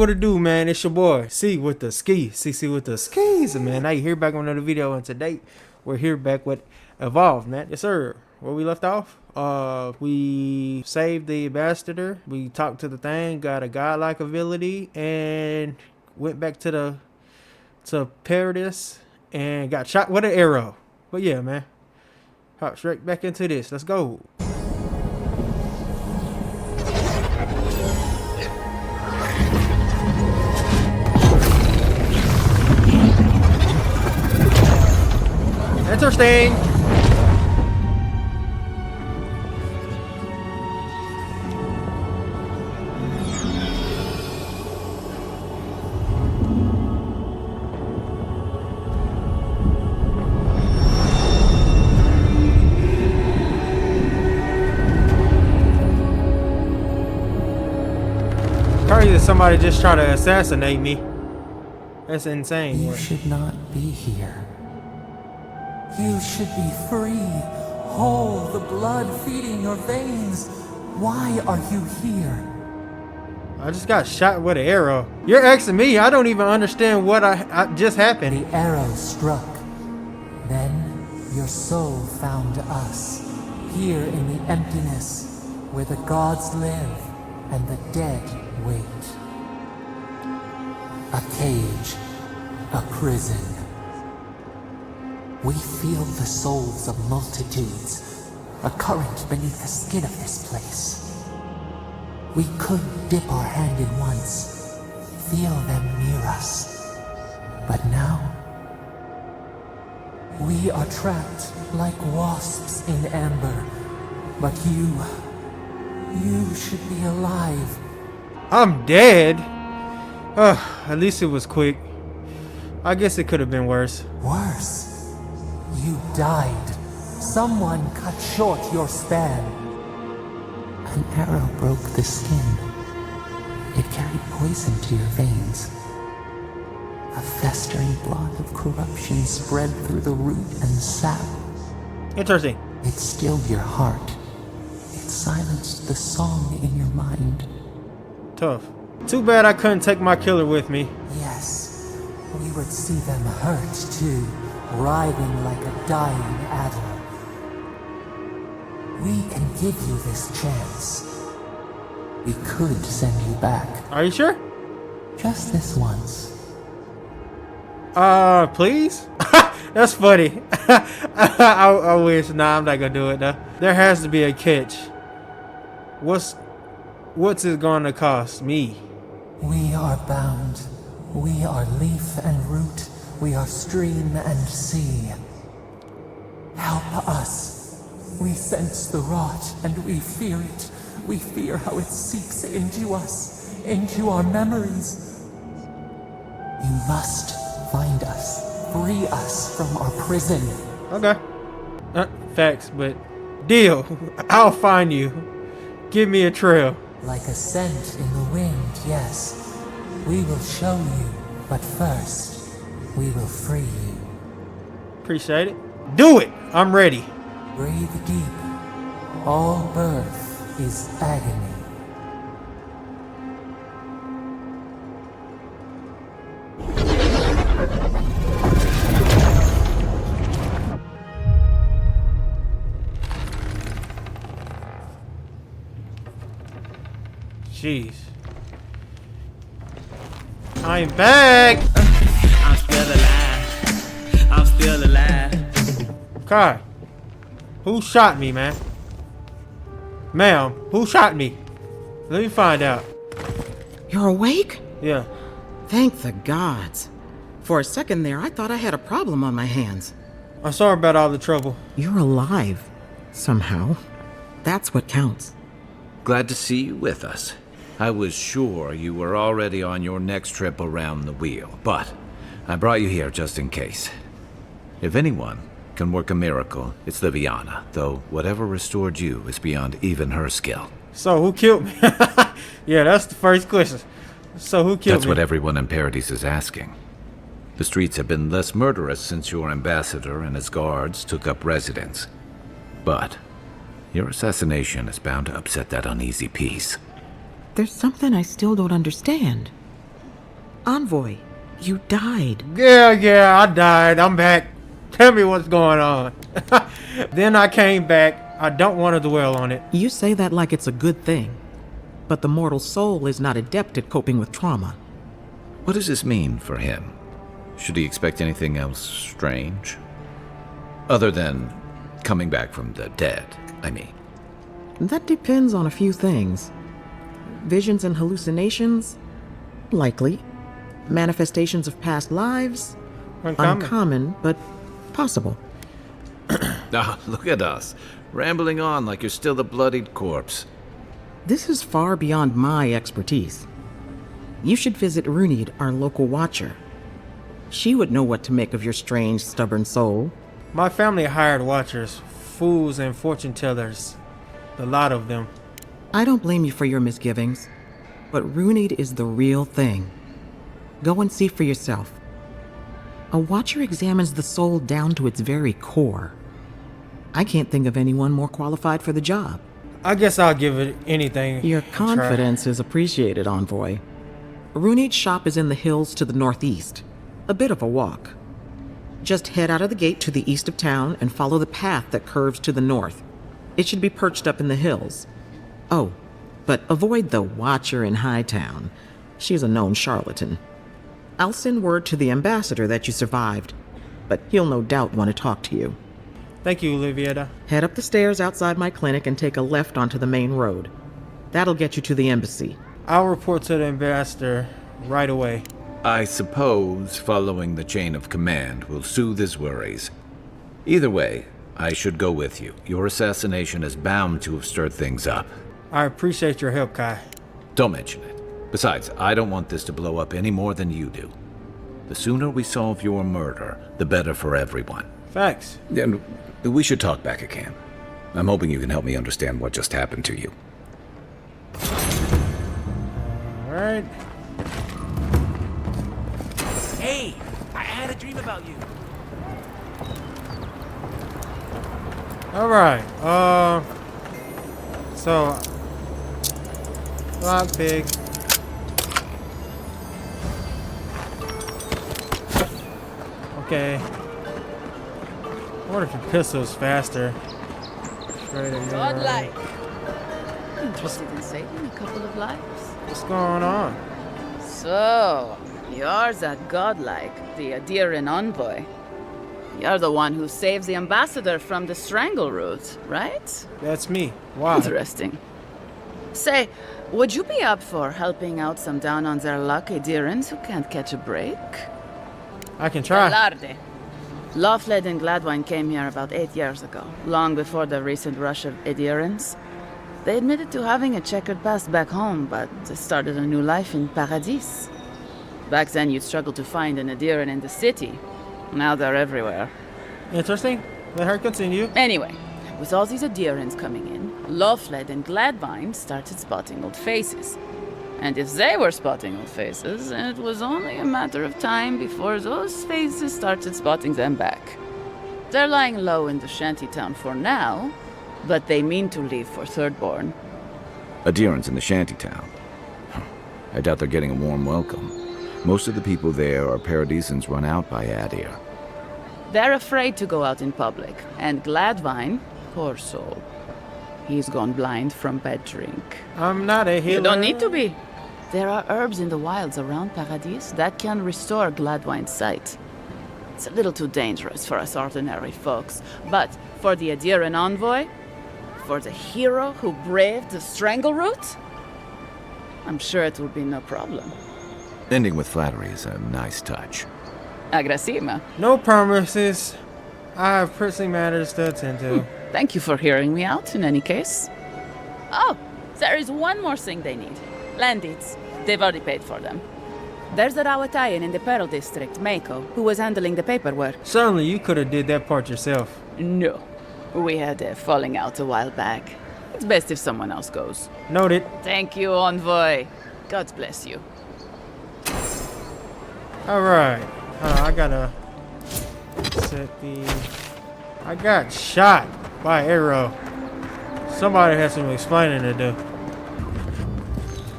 what it do, man? It's your boy, CWitdaSkii. CC with the skis, man. Now you here back on another video, and today we're here back with Avowed, man. Yes, sir. Where we left off, we saved the ambassador. We talked to the thing, got a godlike ability, and went back to Paradise and got shot with an arrow. But yeah, man, hop straight back into this. Let's go. Interesting. Crazy that somebody just tried to assassinate me. That's insane. You should not be here. You should be free, whole, the blood feeding your veins. Why are you here? I just got shot with an arrow. You're asking me. I don't even understand what I just happened. The arrow struck. Then your soul found us, here in the emptiness, where the gods live and the dead wait. A cage, a prison. We feel the souls of multitudes, a current beneath the skin of this place. We could dip our hand in once, feel them near us. But now, we are trapped like wasps in amber. But you should be alive. I'm dead. At least it was quick. I guess it could have been worse. Worse? You died. Someone cut short your span. An arrow broke the skin. It carried poison to your veins. A festering blot of corruption spread through the root and sap. Interesting. It stilled your heart. It silenced the song in your mind. Tough. Too bad I couldn't take my killer with me. Yes, we would see them hurt too. Writhing like a dying adder. We can give you this chance. We could send you back. Are you sure? Just this once. Please? That's funny. I wish. Nah, I'm not gonna do it though. There has to be a catch. What's it gonna cost me? We are bound. We are leaf and root. We are stream and sea. Help us. We sense the rot and we fear it. We fear how it seeps into us, into our memories. You must find us, free us from our prison. Okay. Facts, but deal. I'll find you. Give me a trail. Like a scent in the wind, yes. We will show you, but first, we will free you. Appreciate it. Do it! I'm ready. Breathe deep. All birth is agony. Jeez. I'm back! I'm still alive. I'm still alive. Kai, who shot me, man? Ma'am, who shot me? Let me find out. You're awake? Yeah. Thank the gods. For a second there, I thought I had a problem on my hands. I'm sorry about all the trouble. You're alive. Somehow. That's what counts. Glad to see you with us. I was sure you were already on your next trip around the wheel, but I brought you here just in case. If anyone can work a miracle, it's Liviana, though whatever restored you is beyond even her skill. So who killed me? Yeah, that's the first question. So who killed me? That's what everyone in Paradise is asking. The streets have been less murderous since your ambassador and his guards took up residence. But your assassination is bound to upset that uneasy peace. There's something I still don't understand. Envoy, you died. Yeah, I died. I'm back. Tell me what's going on. Then I came back. I don't want to dwell on it. You say that like it's a good thing, but the mortal soul is not adept at coping with trauma. What does this mean for him? Should he expect anything else strange? Other than coming back from the dead, I mean. That depends on a few things. Visions and hallucinations? Likely. Manifestations of past lives? Uncommon, but possible. Ah, look at us, rambling on like you're still the bloodied corpse. This is far beyond my expertise. You should visit Runid, our local watcher. She would know what to make of your strange, stubborn soul. My family hired watchers, fools and fortune tellers. A lot of them. I don't blame you for your misgivings, but Runid is the real thing. Go and see for yourself. A watcher examines the soul down to its very core. I can't think of anyone more qualified for the job. I guess I'll give it anything. Your a try. confidence is appreciated, Envoy. Runid's shop is in the hills to the northeast. A bit of a walk. Just head out of the gate to the east of town and follow the path that curves to the north. It should be perched up in the hills. Oh, but avoid the watcher in Hightown. She's a known charlatan. I'll send word to the ambassador that you survived, but he'll no doubt want to talk to you. Thank you, Oliviera. Head up the stairs outside my clinic and take a left onto the main road. That'll get you to the embassy. I'll report to the ambassador right away. I suppose following the chain of command will soothe his worries. Either way, I should go with you. Your assassination is bound to have stirred things up. I appreciate your help, Kai. Don't mention it. Besides, I don't want this to blow up any more than you do. The sooner we solve your murder, the better for everyone. Facts. And we should talk back at camp. I'm hoping you can help me understand what just happened to you. Alright. Hey, I had a dream about you. Alright. So lockpick. Okay. I wonder if your pistol's faster. Straight in there. Godlike. Interested in saving a couple of lives? What's going on? So, you're that godlike, the Adiran envoy. You're the one who saves the ambassador from the strangle root, right? That's me. Why? Interesting. Say, would you be up for helping out some down on their luck Adirans who can't catch a break? I can try. Velarde. Lawfled and Gladwine came here about 8 years ago, long before the recent rush of Adirans. They admitted to having a checkered past back home, but they started a new life in Paradis. Back then, you'd struggle to find an Adiran in the city. Now they're everywhere. Interesting. Let her continue. Anyway, with all these Adirans coming in, Lawfled and Gladwine started spotting old faces. And if they were spotting old faces, it was only a matter of time before those faces started spotting them back. They're lying low in the shantytown for now, but they mean to leave for Thirdborn. Adherents in the shantytown. I doubt they're getting a warm welcome. Most of the people there are Paradisans run out by Adir. They're afraid to go out in public, and Gladwine, poor soul, he's gone blind from bad drink. I'm not a healer. You don't need to be. There are herbs in the wilds around Paradis that can restore Gladwine's sight. It's a little too dangerous for us ordinary folks, but for the Adiran envoy, for the hero who braved the strangle route, I'm sure it will be no problem. Ending with flattery is a nice touch. Agrasima. No promises. I have pressing matters to attend to. Thank you for hearing me out, in any case. Oh, there is one more thing they need. Land deeds. They've already paid for them. There's a Rawatayan in the Pearl District, Mako, who was handling the paperwork. Certainly, you could have did that part yourself. No. We had a falling out a while back. It's best if someone else goes. Noted. Thank you, envoy. God bless you. Alright. I gotta set the... I got shot by arrow. Somebody has some explaining to do.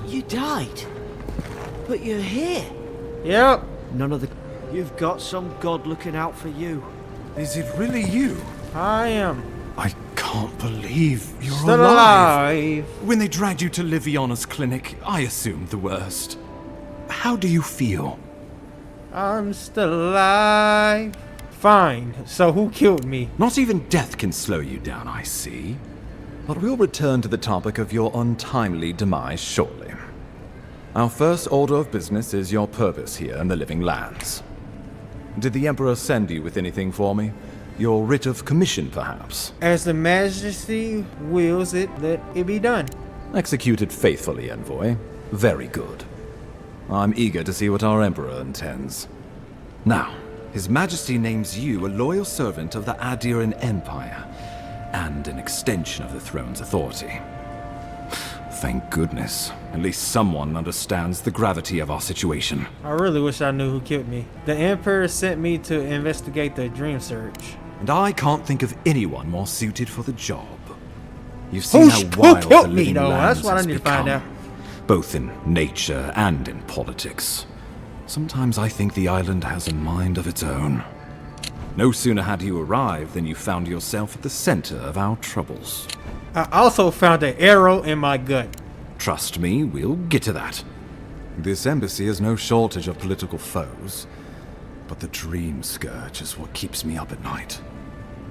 You died, but you're here. Yep, None of the... You've got some god looking out for you. Is it really you? I am. I can't believe you're Still alive. alive. When they dragged you to Liviana's clinic, I assumed the worst. How do you feel? I'm still alive. Fine. So who killed me? Not even death can slow you down, I see. But we'll return to the topic of your untimely demise shortly. Our first order of business is your purpose here in the Living Lands. Did the Emperor send you with anything for me? Your writ of commission, perhaps? As the Majesty wills it, let it be done. Executed faithfully, Envoy. Very good. I'm eager to see what our Emperor intends. Now, His Majesty names you a loyal servant of the Adiran Empire, and an extension of the throne's authority. Thank goodness. At least someone understands the gravity of our situation. I really wish I knew who killed me. The Emperor sent me to investigate the dream search. And I can't think of anyone more suited for the job. You've seen Who how wild the killed me, Living though? Lands That's what I has need to find become, out. both in nature and in politics. Sometimes I think the island has a mind of its own. No sooner had you arrived than you found yourself at the center of our troubles. I also found an arrow in my gut. Trust me, we'll get to that. This embassy has no shortage of political foes, but the dream scourge is what keeps me up at night.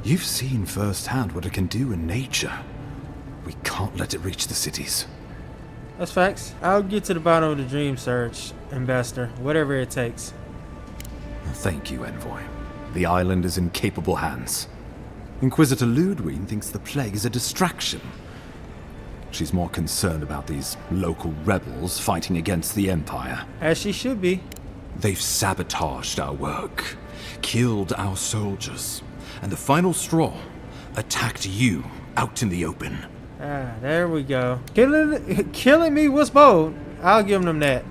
You've seen firsthand what it can do in nature. We can't let it reach the cities. That's facts. I'll get to the bottom of the dream search, Ambassador. Whatever it takes. Thank you, Envoy. The island is in capable hands. Inquisitor Ludwig thinks the plague is a distraction. She's more concerned about these local rebels fighting against the Empire. As she should be. They've sabotaged our work, killed our soldiers, and the final straw, attacked you out in the open. Ah, there we go. Killing me was bold. I'll give them that.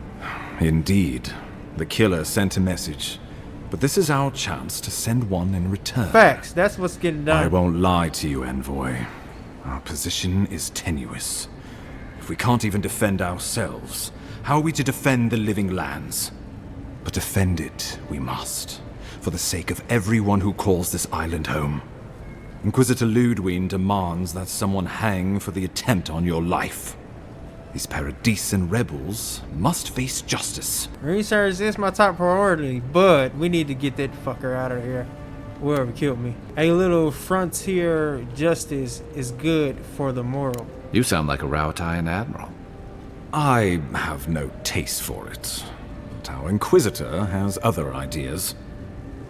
Indeed. The killer sent a message, but this is our chance to send one in return. Facts. That's what's getting done. I won't lie to you, Envoy. Our position is tenuous. If we can't even defend ourselves, how are we to defend the Living Lands? But defend it we must, for the sake of everyone who calls this island home. Inquisitor Ludwig demands that someone hang for the attempt on your life. These Paradisian rebels must face justice. Research is my top priority, but we need to get that fucker out of here. Whoever killed me. A little frontier justice is good for the moral. You sound like a Rautian admiral. I have no taste for it, but our Inquisitor has other ideas.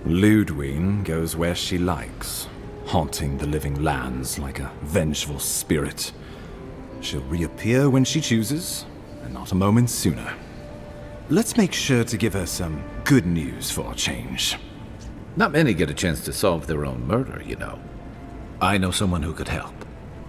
Ludwig goes where she likes, haunting the Living Lands like a vengeful spirit. She'll reappear when she chooses, and not a moment sooner. Let's make sure to give her some good news for a change. Not many get a chance to solve their own murder, you know. I know someone who could help.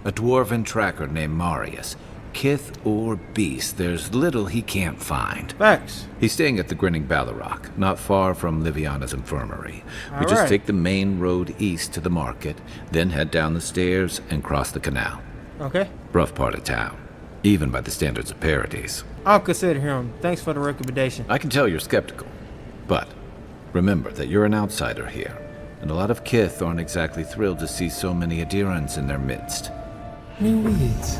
A dwarven tracker named Marius. Kith or beast, there's little he can't find. Facts. He's staying at the Grinning Ballarrock, not far from Liviana's infirmary. We just Alright. take the main road east to the market, then head down the stairs and cross the canal. Okay. Rough part of town, even by the standards of Paradise. I'll consider him. Thanks for the recommendation. I can tell you're skeptical, but remember that you're an outsider here, and a lot of Kith aren't exactly thrilled to see so many Adirans in their midst. New weeds,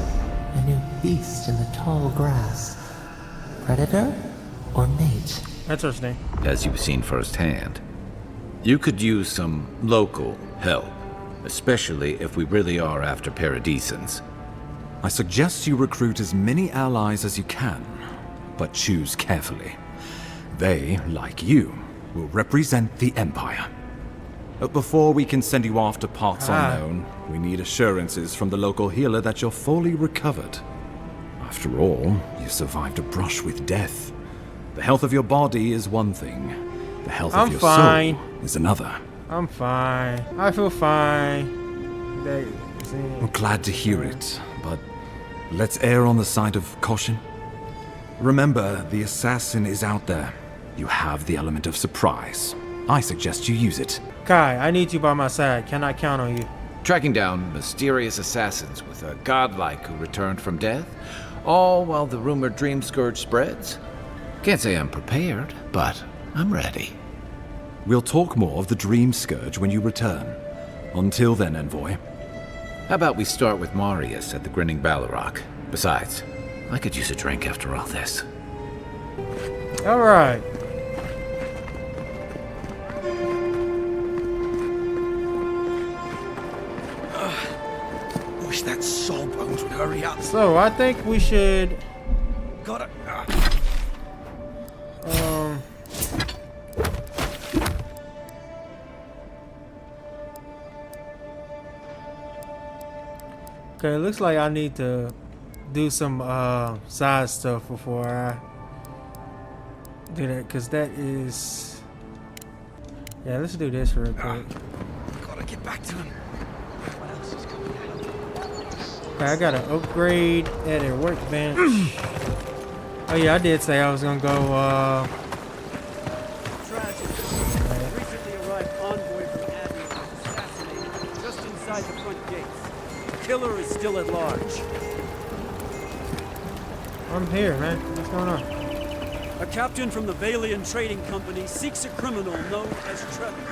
a new beast in the tall grass. Predator or mate? Interesting. As you've seen firsthand. You could use some local help, especially if we really are after Paradisans. I suggest you recruit as many allies as you can, but choose carefully. They, like you, will represent the Empire. But before we can send you off to parts unknown, we need assurances from the local healer that you're fully recovered. After all, you survived a brush with death. The health of your body is one thing. The health I'm of your fine. soul is another. I'm fine. I feel fine. I'm glad to hear it, but let's err on the side of caution. Remember, the assassin is out there. You have the element of surprise. I suggest you use it. Kai, I need you by my side. Can I count on you? Tracking down mysterious assassins with a godlike who returned from death, all while the rumored dream scourge spreads. Can't say I'm prepared, but I'm ready. We'll talk more of the Dream Scourge when you return. Until then, Envoy. How about we start with Marius at the Grinning Balrog? Besides, I could use a drink after all this. All right. Wish that sawbones would hurry up. So I think we should. Gotta. Okay, it looks like I need to do some side stuff before I do that, because that is. Yeah, let's do this real quick. Gotta get back to him. What else is coming out? Okay, I got an upgrade at a workbench. Oh yeah, I did say I was gonna go. Recently arrived envoy from Avowed was assassinated just inside the front gates. The killer is still at large. I'm here, man. What's going on? A captain from the Valian Trading Company seeks a criminal known as Trevik.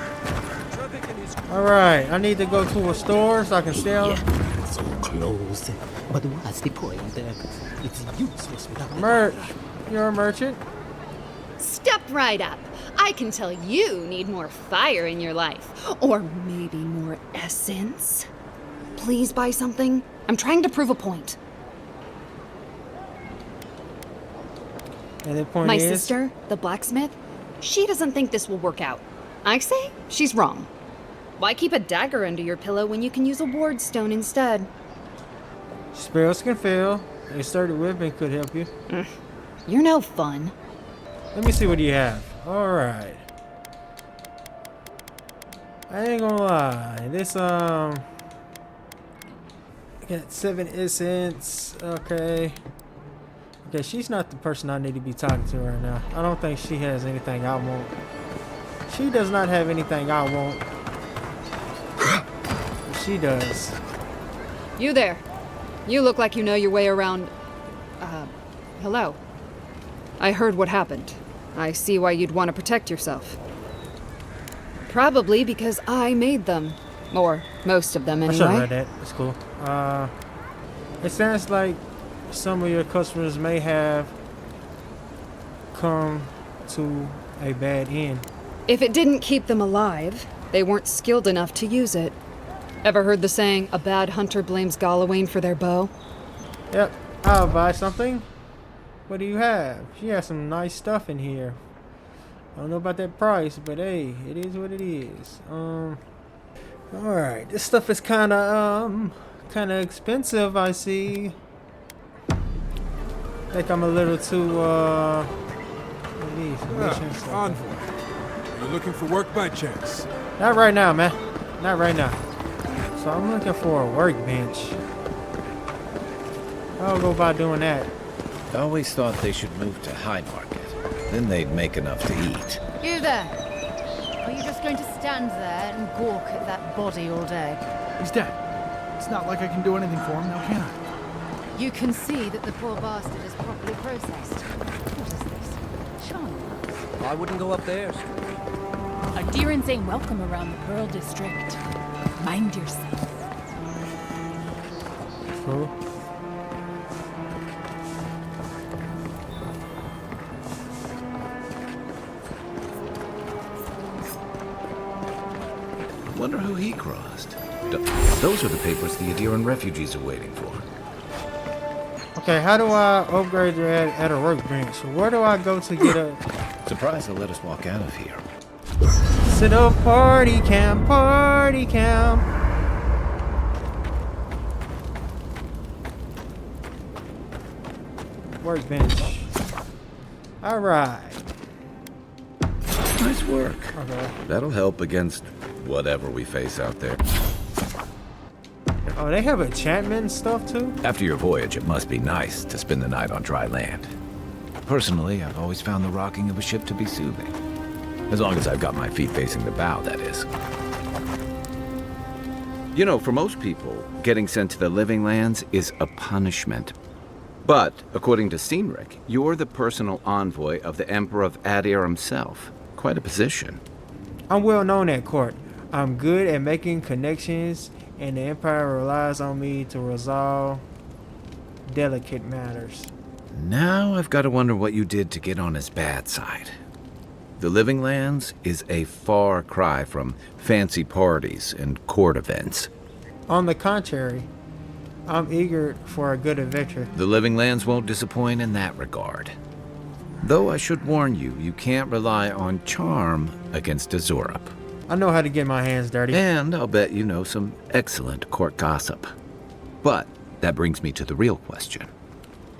Trevik and his All right, I need to go to a store so I can sell. So close. But what's the point? It's useless without Merch. You're a merchant. Step right up. I can tell you need more fire in your life. Or maybe more essence. Please buy something. I'm trying to prove a point. And the point My is, sister, the blacksmith, she doesn't think this will work out. I say she's wrong. Why keep a dagger under your pillow when you can use a ward stone instead? spells can fail. A sturdy weapon could help you. You're no fun. Let me see what you have. Alright. I ain't gonna lie. This, I got 7 essence. Okay. Okay, she's not the person I need to be talking to right now. I don't think she has anything I want. She does not have anything I want. But she does. You there. You look like you know your way around. Hello. I heard what happened. I see why you'd want to protect yourself. Probably because I made them. Or most of them, I anyway. should have read that. It's cool. It sounds like some of your customers may have come to a bad end. If it didn't keep them alive, they weren't skilled enough to use it. Ever heard the saying, a bad hunter blames Galawain for their bow? Yep, I'll buy something. What do you have? She has some nice stuff in here. I don't know about that price, but hey, it is what it is. Alright, this stuff is kinda expensive, I see. I think I'm a little too, what are these? Missions? Envoy. Are you looking for work by chance? Not right now, man. Not right now. So I'm looking for a workbench. I'll go by doing that. I always thought they should move to High Market. Then they'd make enough to eat. You there. Are you just going to stand there and gawk at that body all day? He's dead. It's not like I can do anything for him now, can I? You can see that the poor bastard is properly processed. What is this? Child. I wouldn't go up there. Adherents ain't welcome around the Pearl District. Mind yourself. Cool. Wonder who he crossed. Those are the papers the Adiran refugees are waiting for. Okay, how do I upgrade at a workbench? Where do I go to get a... Surprised they'll let us walk out of here. Sit up, party camp, party camp. Workbench. Alright. Nice work. Okay. That'll help against whatever we face out there. Oh, they have enchantment and stuff too? After your voyage, it must be nice to spend the night on dry land. Personally, I've always found the rocking of a ship to be soothing. As long as I've got my feet facing the bow, that is. You know, for most people, getting sent to the Living Lands is a punishment. But, according to Cynric, you're the personal envoy of the Emperor of Adir himself. quite a position. I'm well known at court. I'm good at making connections, and the Empire relies on me to resolve delicate matters. Now I've got to wonder what you did to get on his bad side. The Living Lands is a far cry from fancy parties and court events. On the contrary, I'm eager for a good adventure. The Living Lands won't disappoint in that regard. Though I should warn you, you can't rely on charm against Azurup. I know how to get my hands dirty. And I'll bet you know some excellent court gossip. But that brings me to the real question.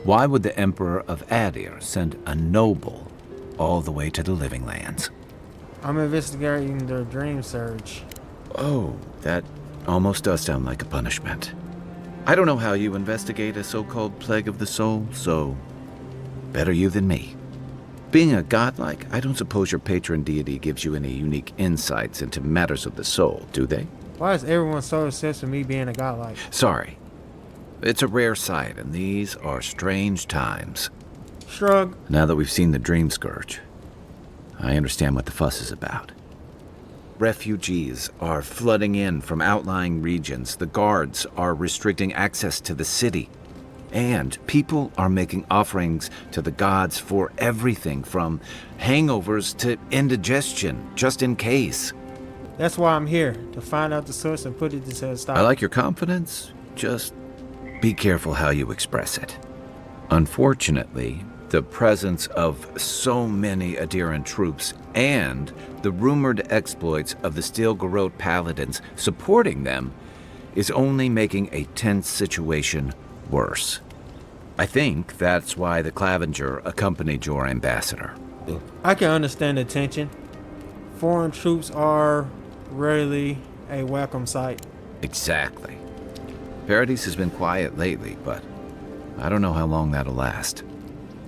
Why would the Emperor of Adir send a noble all the way to the Living Lands? I'm investigating the dream surge. Oh, that almost does sound like a punishment. I don't know how you investigate a so-called plague of the soul, so better you than me. Being a godlike, I don't suppose your patron deity gives you any unique insights into matters of the soul, do they? Why is everyone so obsessed with me being a godlike? Sorry. It's a rare sight, and these are strange times. Shrug. Now that we've seen the Dream Scourge, I understand what the fuss is about. Refugees are flooding in from outlying regions. The guards are restricting access to the city. And people are making offerings to the gods for everything from hangovers to indigestion, just in case. That's why I'm here, to find out the source and put it to a stop. I like your confidence. Just be careful how you express it. Unfortunately, the presence of so many Adiran troops and the rumored exploits of the Steel Garrote paladins supporting them is only making a tense situation worse. I think that's why the Clavenger accompanied your ambassador. I can understand the tension. Foreign troops are rarely a welcome sight. Exactly. Paradise has been quiet lately, but I don't know how long that'll last.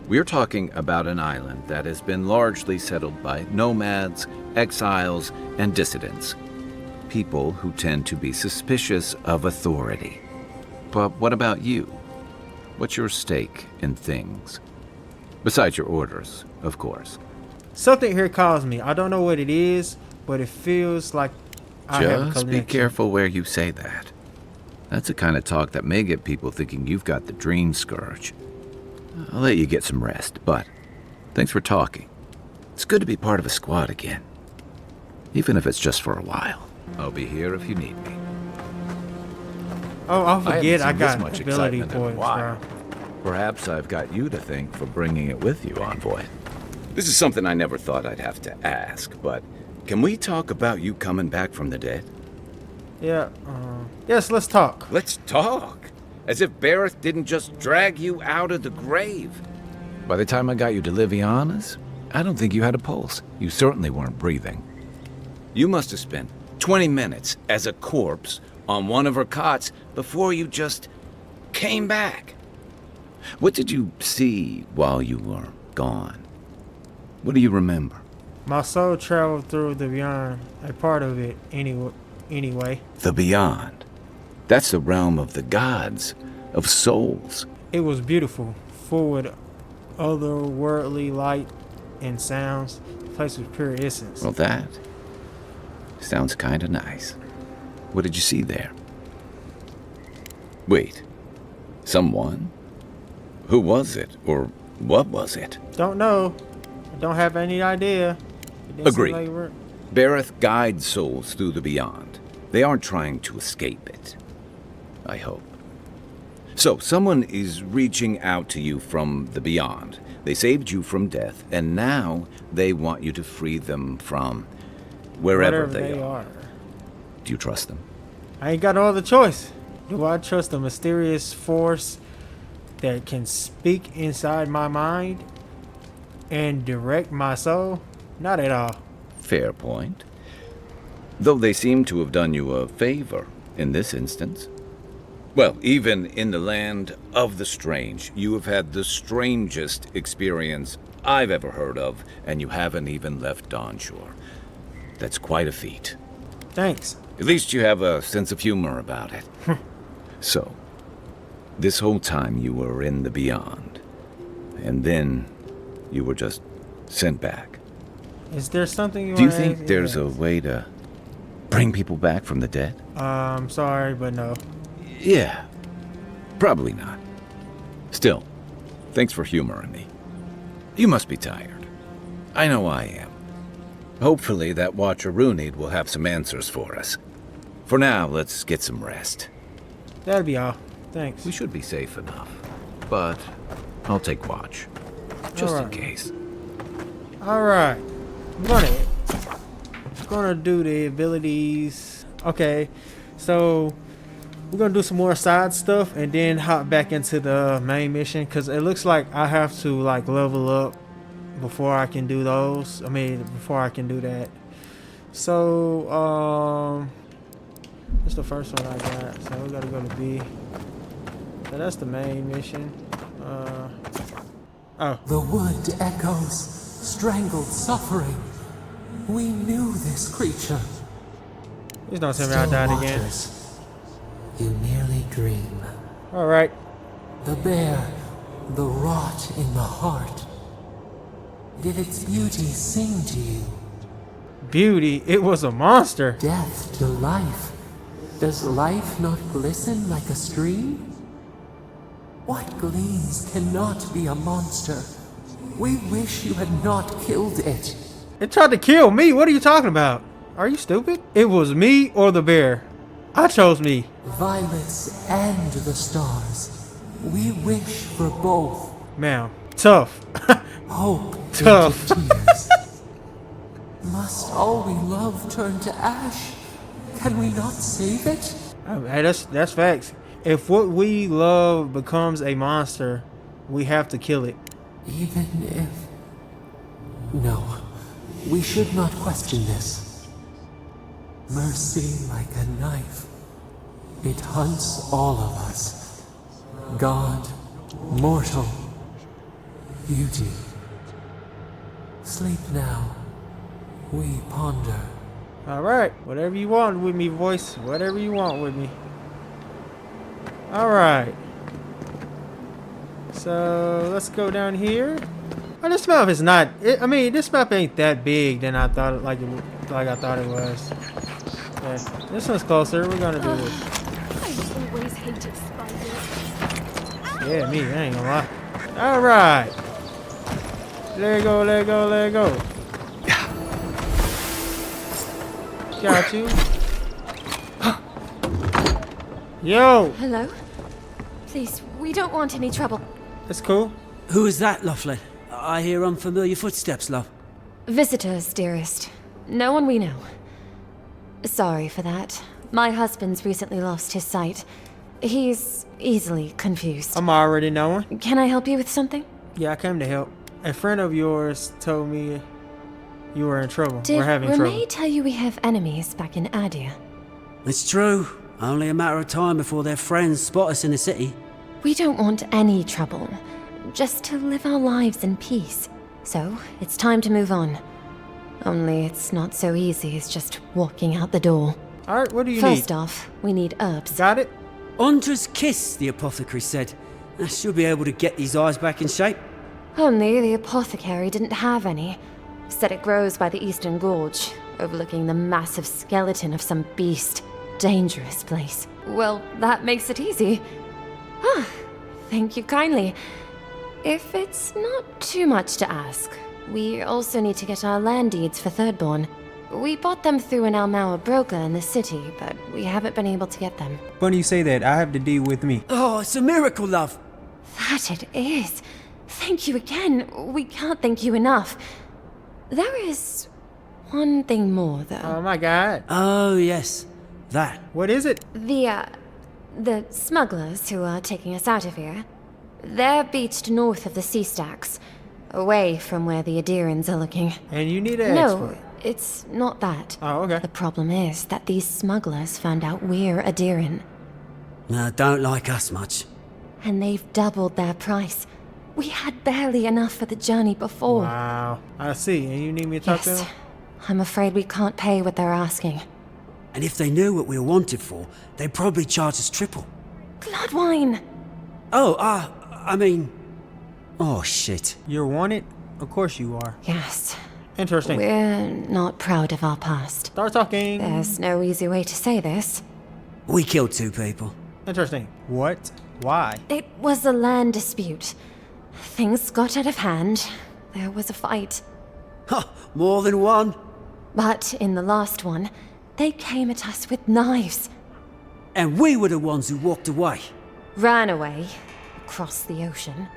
We're talking about an island that has been largely settled by nomads, exiles, and dissidents. People who tend to be suspicious of authority. But what about you? What's your stake in things? Besides your orders, of course. Something here calls me. I don't know what it is, but it feels like I have a Just connection. be careful where you say that. That's the kind of talk that may get people thinking you've got the Dream Scourge. I'll let you get some rest, but thanks for talking. It's good to be part of a squad again. Even if it's just for a while. I'll be here if you need me. Oh, I'll forget I haven't seen this got much ability excitement in a points, while. bro. Perhaps I've got you to thank for bringing it with you, Envoy. This is something I never thought I'd have to ask, but can we talk about you coming back from the dead? Yeah, yes, let's talk. Let's talk. As if Bareth didn't just drag you out of the grave. By the time I got you to Liviana's, I don't think you had a pulse. You certainly weren't breathing. You must have spent 20 minutes as a corpse on one of her cots before you just came back. What did you see while you were gone? What do you remember? My soul traveled through the beyond, a part of it anyway. The beyond. That's the realm of the gods, of souls. It was beautiful, full with otherworldly light and sounds, a place with pure essence. Well, that sounds kinda nice. What did you see there? Wait, someone? Who was it, or what was it? Don't know. I don't have any idea. It didn't seem Agreed. like we're- Bareth guides souls through the beyond. They aren't trying to escape it. I hope. So, someone is reaching out to you from the beyond. They saved you from death, and now they want you to free them from wherever whatever they are. Do you trust them? I ain't got no other choice. Do I trust a mysterious force that can speak inside my mind and direct my soul? Not at all. Fair point. Though they seem to have done you a favor in this instance. Well, even in the land of the strange, you have had the strangest experience I've ever heard of, and you haven't even left Dawnshore. That's quite a feat. Thanks. At least you have a sense of humor about it. So, this whole time you were in the beyond, and then you were just sent back. Is there something you Do you want to think ask? there's a way to bring people back from the dead? Sorry, but no. Yeah, probably not. Still, thanks for humoring me. You must be tired. I know I am. Hopefully that Watcher Runid will have some answers for us. For now, let's get some rest. That'll be all. Thanks. We should be safe enough, but I'll take watch, just in case. Alright. I'm gonna do the abilities. Okay, so we're gonna do some more side stuff and then hop back into the main mission, because it looks like I have to like level up before I can do those. Before I can do that. So that's the first one I got. So we gotta go to B. So that's the main mission. Oh. The wood echoes, strangled suffering. We knew this creature. Please don't tell me I died again. Waters, you merely dream. Alright. The bear, the rot in the heart. Did its beauty sing to you? Beauty? It was a monster. Death to life. Does life not glisten like a stream? What gleams cannot be a monster? We wish you had not killed it. It tried to kill me. What are you talking about? Are you stupid? It was me or the bear. I chose me. Violets and the stars. We wish for both. Man, tough. Hope Tough. into tears. Must all we love turn to ash? Can we not save it? Hey, that's facts. If what we love becomes a monster, we have to kill it. Even if... No, we should not question this. Mercy like a knife. It hunts all of us. God, mortal, beauty. Sleep now. We ponder. Alright, whatever you want with me, voice. Whatever you want with me. Alright. So, let's go down here. Oh, this map is not... this map ain't that big than I thought it, like I thought it was. Yeah, this one's closer. We're gonna do this. I always hated spiders. Yeah, me. I ain't gonna lie. Alright. Let go, let go, let go. Got you. Yo! Hello? Please, we don't want any trouble. That's cool. Who is that, Laughlin? I hear unfamiliar footsteps, love. Visitors, dearest. No one we know. Sorry for that. My husband's recently lost his sight. He's easily confused. I'm already knowing. Can I help you with something? Yeah, I came to help. A friend of yours told me you were in trouble. Did We're having Renee trouble. tell you we have enemies back in Adia? It's true. Only a matter of time before their friends spot us in the city. We don't want any trouble. Just to live our lives in peace. So, it's time to move on. Only it's not so easy as just walking out the door. Alright, what do you First need? off, we need herbs. Got it? Ondra's kiss, the apothecary said. I should be able to get these eyes back in shape. Only the apothecary didn't have any. Said it grows by the Eastern Gorge, overlooking the massive skeleton of some beast. Dangerous place. Well, that makes it easy. Ah, thank you kindly. If it's not too much to ask, we also need to get our land deeds for Thirdborn. We bought them through an Almauer broker in the city, but we haven't been able to get them. Funny you say that. I have the deal with me. Oh, it's a miracle, love. That it is. Thank you again. We can't thank you enough. There is one thing more, though. Oh my god. Oh, yes. That. What is it? The smugglers who are taking us out of here. They're beached north of the sea stacks, away from where the Adirans are looking. And you need an No, expert. it's not that. Oh, okay. The problem is that these smugglers found out we're Adiran, No, don't like us much. and they've doubled their price. We had barely enough for the journey before. Wow. I see. And you need me to talk to Yes. them? I'm afraid we can't pay what they're asking. And if they knew what we were wanted for, they'd probably charge us triple. Bloodwine! Oh, I mean... Oh, shit. You're wanted? Of course you are. Yes. Interesting. We're not proud of our past. Start talking. There's no easy way to say this. We killed 2 people. Interesting. What? Why? It was a land dispute. Things got out of hand. There was a fight. Huh, more than one? But in the last one, they came at us with knives. And we were the ones who walked away. Ran away. Across the ocean.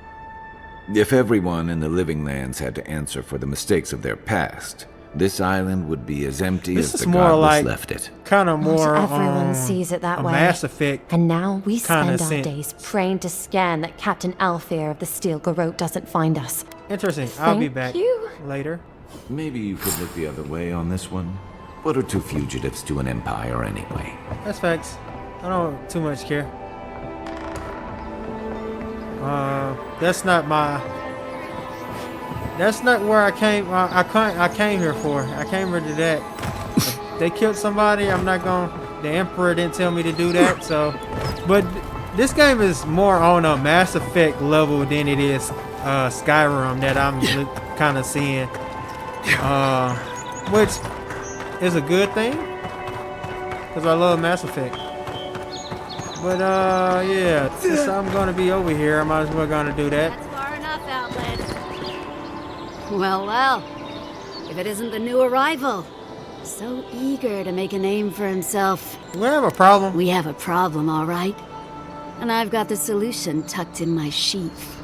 If everyone in the living lands had to answer for the mistakes of their past, this island would be as empty This as is the more godless like left it. kind of more. Not everyone sees it that a way. Mass Effect. And now we kinda spend our sense. days praying to scan that Captain Alfear of the Steel Garrote doesn't find us. Interesting. I'll be Thank back you. later. Maybe you could look the other way on this one. What are 2 fugitives to an empire anyway? That's facts. I don't too much care. That's not my. That's not where I came. I came here for. I came here to that. If they killed somebody, I'm not going. The Emperor didn't tell me to do that. So, but this game is more on a Mass Effect level than it is Skyrim that I'm kind of seeing, which is a good thing because I love Mass Effect. But yeah, since I'm gonna be over here, I might as well gonna do that. That's far enough, Outland. Well, well. If it isn't the new arrival. So eager to make a name for himself. We have a problem. We have a problem, all right. And I've got the solution tucked in my sheath.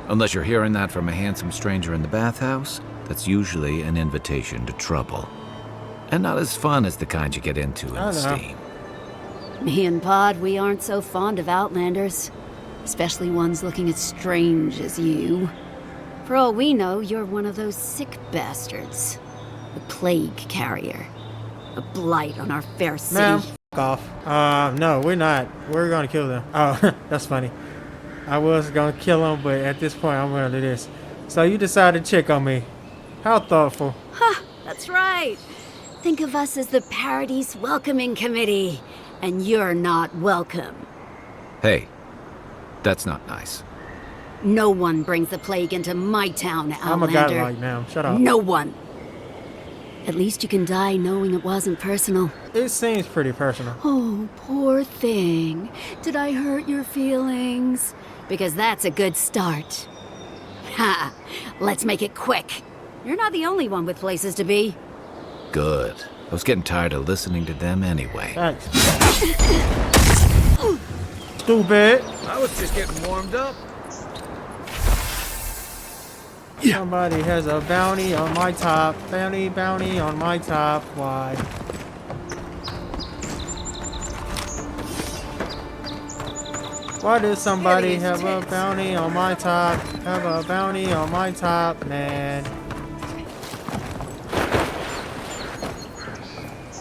Unless you're hearing that from a handsome stranger in the bathhouse, that's usually an invitation to trouble. And not as fun as the kind you get into in Steam. Me and Pod, we aren't so fond of Outlanders. Especially ones looking as strange as you. For all we know, you're one of those sick bastards. The plague carrier. A blight on our fair city. Ma'am, f off. No, we're not. We're gonna kill them. Oh, that's funny. I was gonna kill them, but at this point, I'm gonna do this. So you decided to check on me. How thoughtful. Ha! That's right. Think of us as the Paradise Welcoming Committee. And you're not welcome. Hey, that's not nice. No one brings the plague into my town, Outlander. I'm a godlike now. Shut up. No one. At least you can die knowing it wasn't personal. It seems pretty personal. Oh, poor thing. Did I hurt your feelings? Because that's a good start. Ha! Let's make it quick. You're not the only one with places to be. Good. I was getting tired of listening to them anyway. Thanks. Stupid. I was just getting warmed up. Somebody has a bounty on my top. Bounty on my top. Why? Why does somebody have a bounty on my top? Have a bounty on my top, man.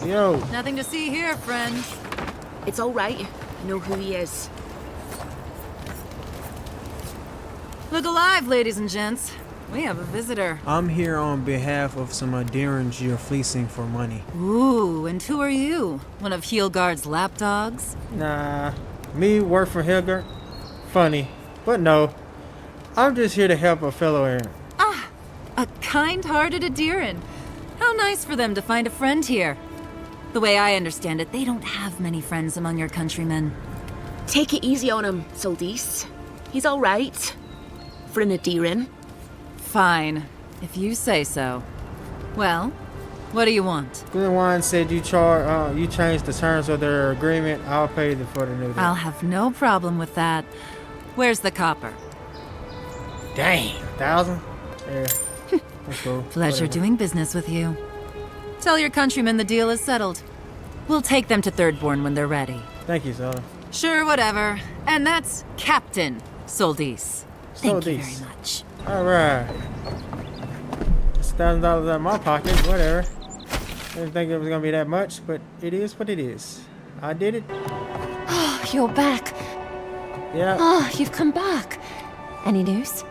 Yo. Nothing to see here, friend. It's all right. I know who he is. Look alive, ladies and gents. We have a visitor. I'm here on behalf of some adherents you're fleecing for money. Ooh, and who are you? One of Heelguard's lapdogs? Nah, me work for Hilgard. Funny, but no. I'm just here to help a fellow errant. Ah, a kind-hearted adherent. How nice for them to find a friend here. The way I understand it, they don't have many friends among your countrymen. Take it easy on him, Soldis. He's all right. For an adherent. Fine, if you say so. Well, what do you want? Glenwine said you changed the terms of their agreement. I'll pay for the new deal. I'll have no problem with that. Where's the copper? Dang, 1,000? Yeah, that's cool. Pleasure Whatever. doing business with you. Tell your countrymen the deal is settled. We'll take them to Thirdborn when they're ready. Thank you, Zola. Sure, whatever. And that's Captain Soldis. Thank you very much. Alright. It's $1,000 out of my pocket, whatever. Didn't think it was gonna be that much, but it is what it is. I did it. Oh, you're back. Yeah. Oh, you've come back. Any news?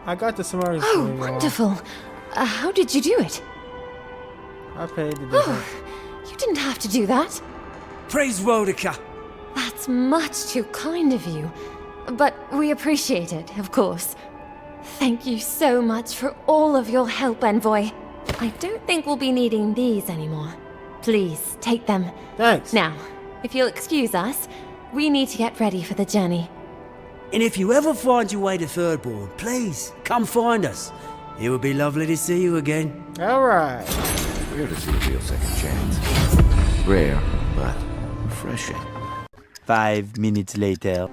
I got the smart. Oh, wonderful. How did you do it? I paid the difference. Oh, you didn't have to do that. Praise Rodica. That's much too kind of you. But we appreciate it, of course. Thank you so much for all of your help, Envoy. I don't think we'll be needing these anymore. Please, take them. Thanks. Now, if you'll excuse us, we need to get ready for the journey. And if you ever find your way to Thirdborn, please come find us. It would be lovely to see you again. Alright. Rare to see a real second chance. Rare, but refreshing. 5 minutes later.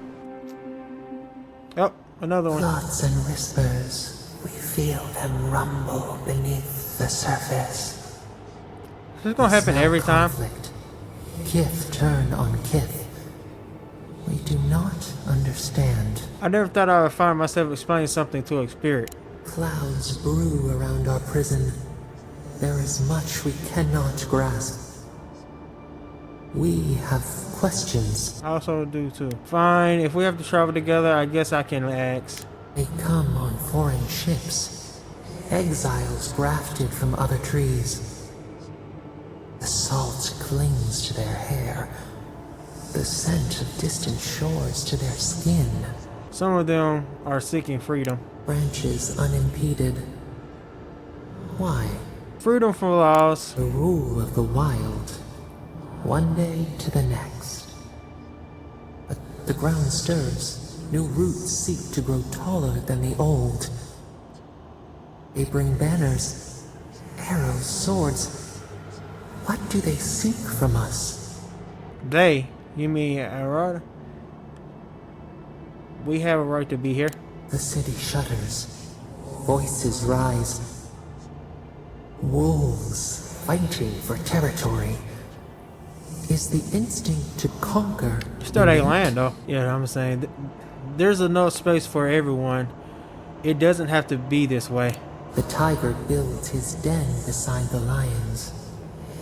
Oh, another one. Thoughts and whispers, we feel them rumble beneath the surface. This is gonna happen every time. Conflict. Kith turn on kith. We do not understand. I never thought I would find myself explaining something to a spirit. Clouds brew around our prison. There is much we cannot grasp. We have questions. I also do too. Fine, if we have to travel together, I guess I can ask. They come on foreign ships. Exiles grafted from other trees. The salt clings to their hair. The scent of distant shores to their skin. Some of them are seeking freedom. Branches unimpeded. Why? Freedom from laws. The rule of the wild. One day to the next. But the ground stirs. New roots seek to grow taller than the old. They bring banners, arrows, swords. What do they seek from us? They? You mean Avowed? We have a right to be here. The city shudders. Voices rise. Wolves fighting for territory. Is the instinct to conquer. Still they land though. Yeah, I'm saying there's enough space for everyone. It doesn't have to be this way. The tiger builds his den beside the lions.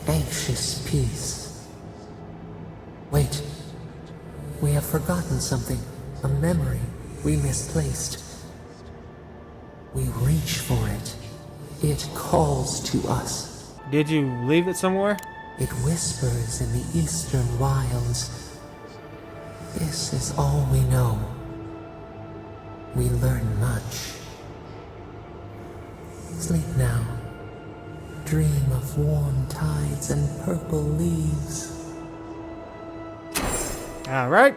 Anxious peace. Wait. We have forgotten something. A memory we misplaced. We reach for it. It calls to us. Did you leave it somewhere? It whispers in the eastern wilds. This is all we know. We learn much. Sleep now. Dream of warm tides and purple leaves. Alright.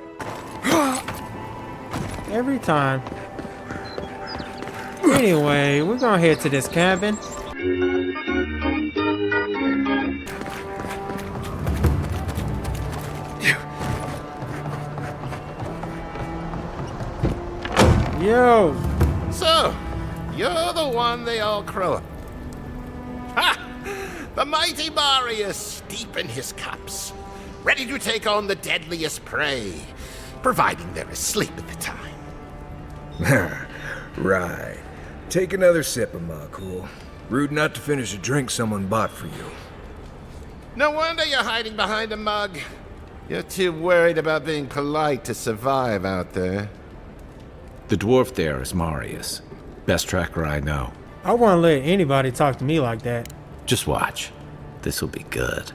Every time. Anyway, we're gonna head to this cabin. Yo! So, you're the one they all crow up. Ha! The mighty Marius, deep in his cups, ready to take on the deadliest prey, providing they're asleep at the time. Right. Take another sip of my cool. Rude not to finish a drink someone bought for you. No wonder you're hiding behind a mug. You're too worried about being polite to survive out there. The dwarf there is Marius. Best tracker I know. I won't let anybody talk to me like that. Just watch. This'll be good.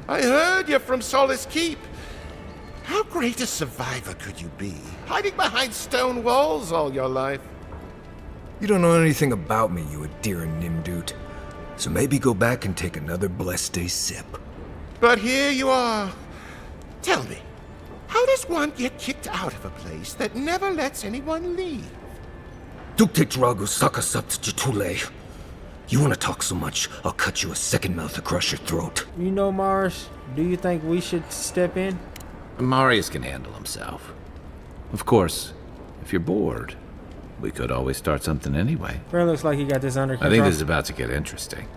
I heard you're from Solace Keep. How great a survivor could you be, hiding behind stone walls all your life? You don't know anything about me, you Adiran Nimdut. So maybe go back and take another blessed day sip. But here you are. Tell me, how does one get kicked out of a place that never lets anyone leave? Dukte Dragu Sakasat Jitule. You want to talk so much, I'll cut you a second mouth across your throat. You know, Mars, do you think we should step in? Marius can handle himself. Of course, if you're bored, we could always start something anyway. Friend looks like he got this under control. I think this is about to get interesting.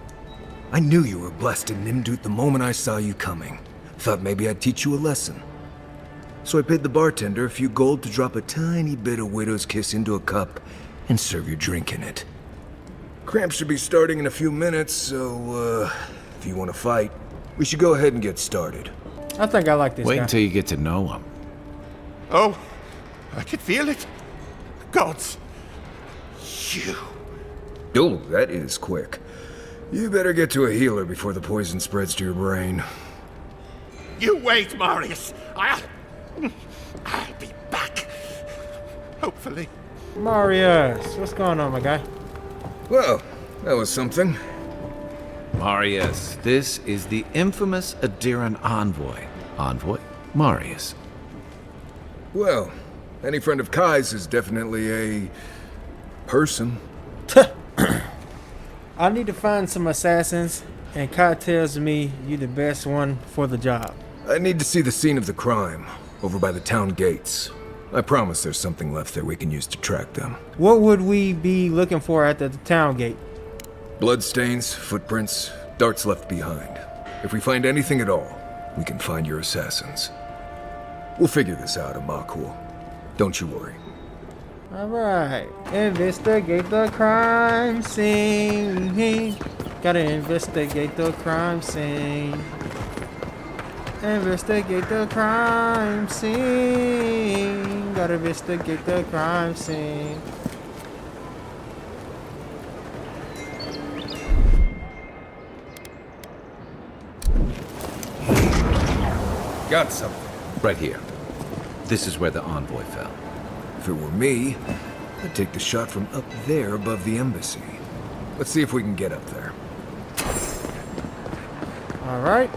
I knew you were blessed in Nimdut the moment I saw you coming. Thought maybe I'd teach you a lesson. So I paid the bartender a few gold to drop a tiny bit of Widow's Kiss into a cup and serve your drink in it. Cramps should be starting in a few minutes, so, if you want to fight, we should go ahead and get started. I think I like this Wait guy. until you get to know him. Oh, I can feel it. Gods. You. Oh, that is quick. You better get to a healer before the poison spreads to your brain. You wait, Marius. I'll be back. Hopefully. Marius, what's going on, my guy? Well, that was something. Marius, this is the infamous Adiran envoy. Envoy Marius. Well, any friend of Kai's is definitely a person. I need to find some assassins, and Kai tells me you the best one for the job. I need to see the scene of the crime, over by the town gates. I promise there's something left there we can use to track them. What would we be looking for at the town gate? Bloodstains, footprints, darts left behind. If we find anything at all, we can find your assassins. We'll figure this out, Amakul. Don't you worry. Alright. Investigate the crime scene. Gotta investigate the crime scene. Investigate the crime scene. Gotta investigate the crime scene. Got something. Right here. This is where the envoy fell. If it were me, I'd take the shot from up there above the embassy. Let's see if we can get up there. Alright.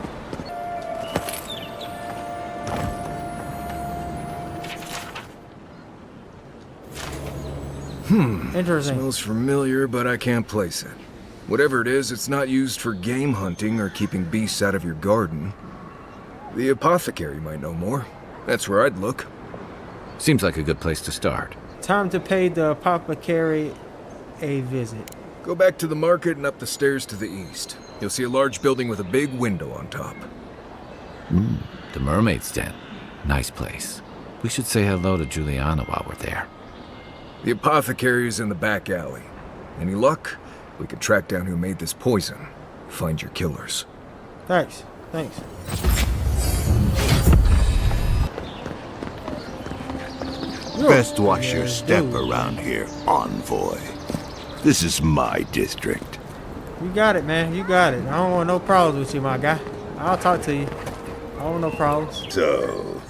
Interesting. Smells familiar, but I can't place it. Whatever it is, it's not used for game hunting or keeping beasts out of your garden. The apothecary might know more. That's where I'd look. Seems like a good place to start. Time to pay the apothecary a visit. Go back to the market and up the stairs to the east. You'll see a large building with a big window on top. The mermaid's den. Nice place. We should say hello to Juliana while we're there. The apothecary is in the back alley. Any luck? We could track down who made this poison. Find your killers. Thanks. Thanks. Best watch your step around here, envoy. This is my district. You got it, man. You got it. I don't want no problems with you, my guy. I'll talk to you. I don't want no problems. So,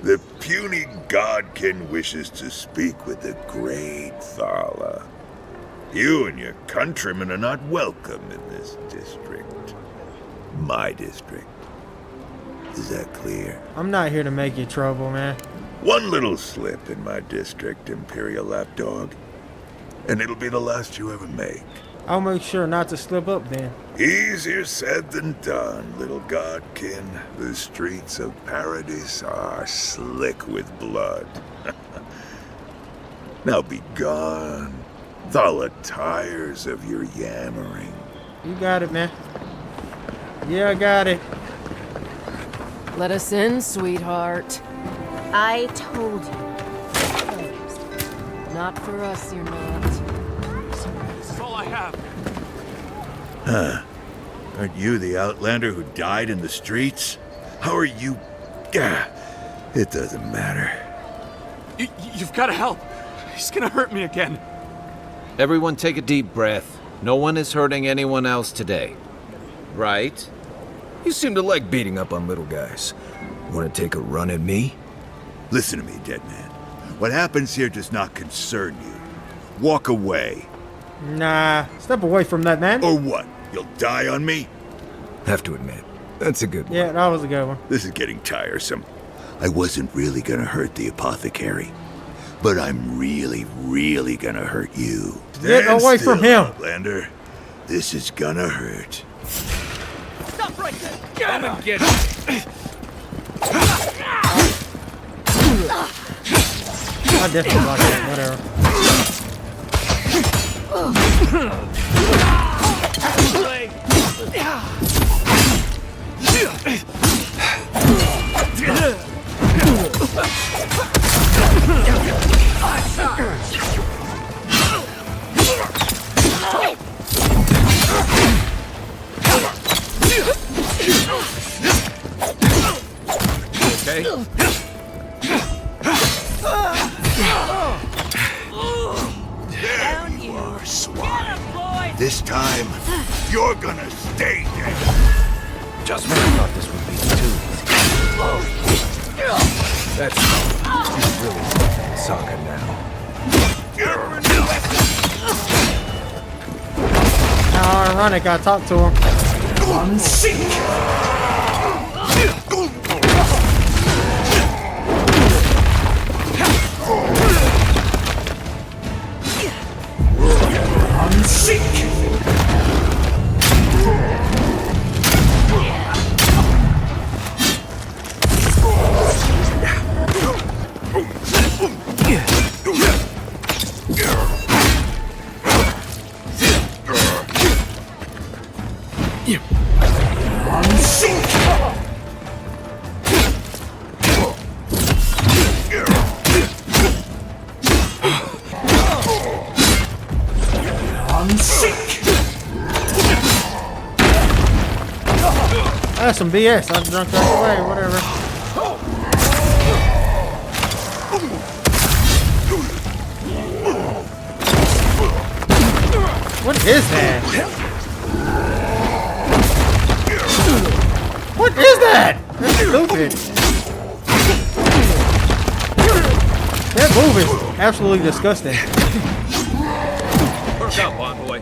the puny godkin wishes to speak with the great Thala. You and your countrymen are not welcome in this district. My district. Is that clear? I'm not here to make you trouble, man. One little slip in my district, Imperial Lapdog, and it'll be the last you ever make. I'll make sure not to slip up then. Easier said than done, little godkin. The streets of Paradis are slick with blood. Now be gone. Thala tires of your yammering. You got it, man. Yeah, I got it. Let us in, sweetheart. I told you. Not for us, you're not. This is all I have. Huh. Aren't you the outlander who died in the streets? How are you... Gah, it doesn't matter. You've got to help. He's gonna hurt me again. Everyone take a deep breath. No one is hurting anyone else today. Right? You seem to like beating up on little guys. Want to take a run at me? Listen to me, dead man. What happens here does not concern you. Walk away. Nah, step away from that, man. Or what? You'll die on me? Have to admit, that's a good one. Yeah, that was a good one. This is getting tiresome. I wasn't really gonna hurt the apothecary, but I'm really, really gonna hurt you. Get away from him! Outlander. This is gonna hurt. Stop right there! Come and get I definitely like that, whatever. Okay? There you are, swine. This time, you're gonna stay dead. Just when I thought this would be too easy. That's he's really stuck in Saga now. How ironic I talked to him. That's some BS. I drunk that away, whatever. What is that? What is that? That's stupid. That move is absolutely disgusting. Perk up, envoy.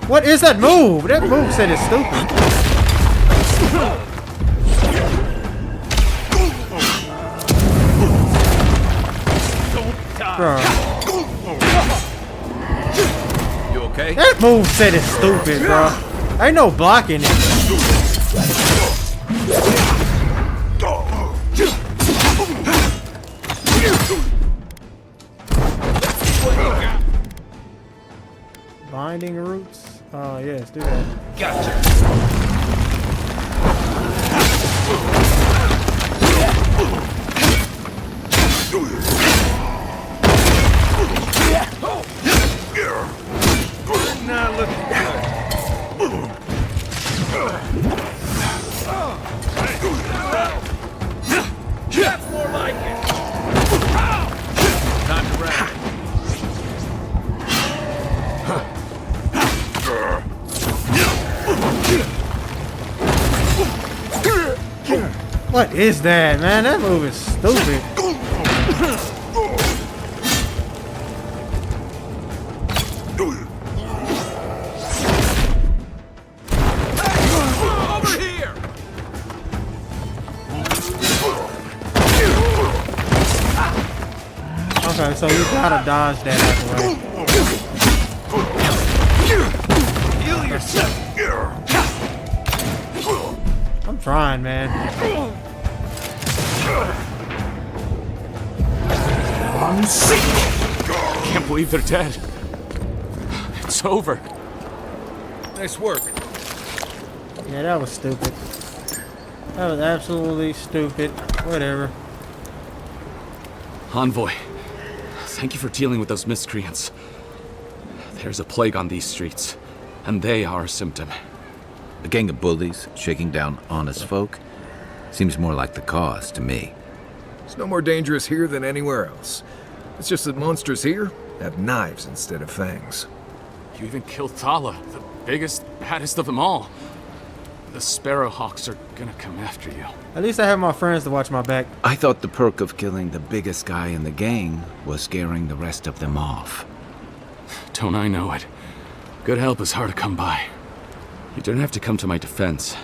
What is that move? That move set is stupid. Bro. You okay? That move set is stupid, bro. Ain't no blocking it. Binding roots? Oh, yes, do that. Gotcha. Not looking good. That's more like it. Time to wrap. What is that, man? That move is stupid. Over here. Okay, so you gotta dodge that out the way. Heal yourself. I'm trying, man. Can't believe they're dead. It's over. Nice work. Yeah, that was stupid. That was absolutely stupid. Whatever. Envoy, thank you for dealing with those miscreants. There's a plague on these streets, and they are a symptom. A gang of bullies shaking down honest folk? Seems more like the cause to me. It's no more dangerous here than anywhere else. It's just that monsters here have knives instead of fangs. You even killed Thala, the biggest, baddest of them all. The Sparrowhawks are gonna come after you. At least I have my friends to watch my back. I thought the perk of killing the biggest guy in the gang was scaring the rest of them off. Don't I know it? Good help is hard to come by. You don't have to come to my defense.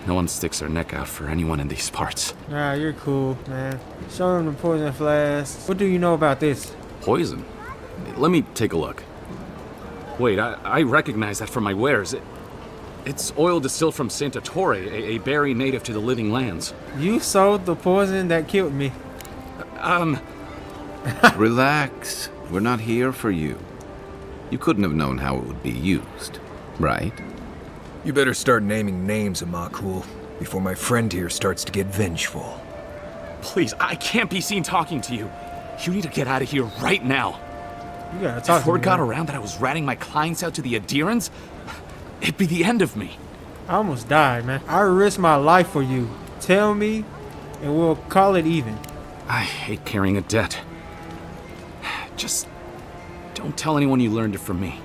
No one sticks their neck out for anyone in these parts. Nah, you're cool, man. Show him the poison flask. What do you know about this? Poison? Let me take a look. Wait, I recognize that from my wares. It's oil distilled from Santa Torre, a berry native to the Living Lands. You sold the poison that killed me. Relax. We're not here for you. You couldn't have known how it would be used, right? You better start naming names, Amakul, before my friend here starts to get vengeful. Please, I can't be seen talking to you. You need to get out of here right now. You gotta talk If to me, word got man. around that I was ratting my clients out to the Adherents, it'd be the end of me. I almost died, man. I risked my life for you. Tell me, and we'll call it even. I hate carrying a debt. Just don't tell anyone you learned it from me.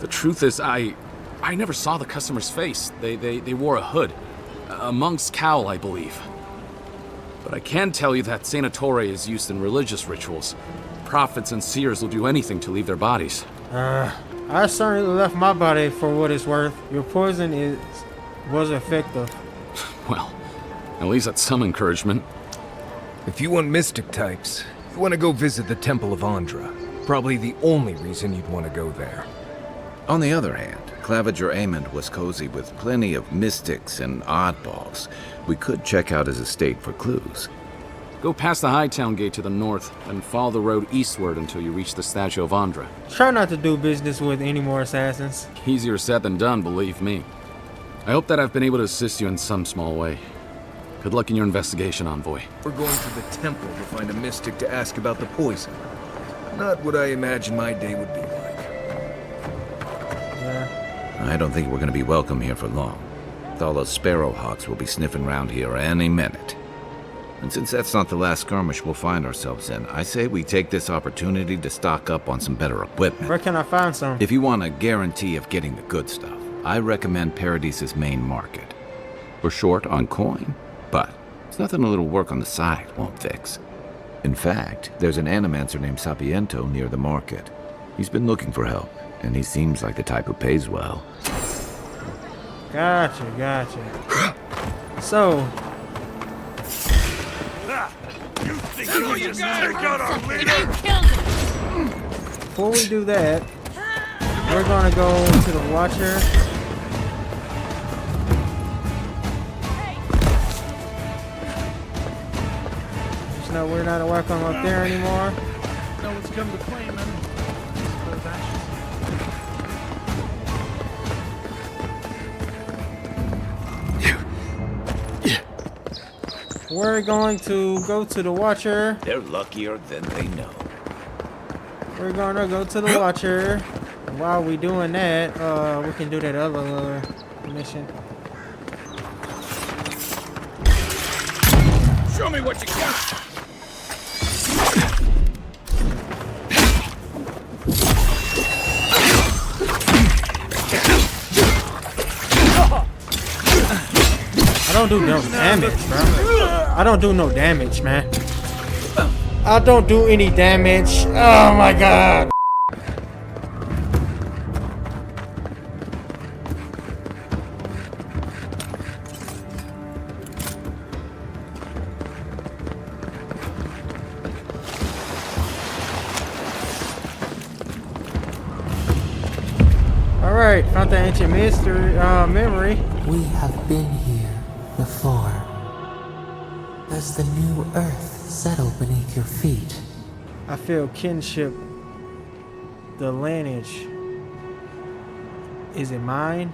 The truth is, I never saw the customer's face. They wore a hood. A monk's cowl, I believe. But I can tell you that Saint Ettore is used in religious rituals. Prophets and seers will do anything to leave their bodies. I certainly left my body for what it's worth. Your poison was effective. Well, at least that's some encouragement. If you want mystic types, you want to go visit the Temple of Andra. Probably the only reason you'd want to go there. On the other hand, Claviger Amond was cozy with plenty of mystics and oddballs. We could check out his estate for clues. Go past the Hightown Gate to the north, and follow the road eastward until you reach the statue of Andra. Try not to do business with any more assassins. Easier said than done, believe me. I hope that I've been able to assist you in some small way. Good luck in your investigation, Envoy. We're going to the temple to find a mystic to ask about the poison. Not what I imagined my day would be like. Yeah. I don't think we're going to be welcome here for long. Thala's sparrowhawks will be sniffing around here any minute. And since that's not the last skirmish we'll find ourselves in, I say we take this opportunity to stock up on some better equipment. Where can I find some? If you want a guarantee of getting the good stuff, I recommend Paradise's main market. We're short on coin, but it's nothing a little work on the side won't fix. In fact, there's an animancer named Sapiento near the market. He's been looking for help, and he seems like the type who pays well. Gotcha. So... You think you got our leader? Before we do that, we're gonna go to the Watcher. Just know we're not welcome up there anymore. No one's come to claim him. We're going to go to the Watcher. They're luckier than they know. We're gonna go to the Watcher. While we doing that, we can do that other mission. Show me what you got. I don't do no damage, bro. I don't do no damage, man. I don't do any damage. Oh my god. Alright, found the ancient mystery memory. We have been here before. Does the new earth settle beneath your feet? I feel kinship. The lineage. Is it mine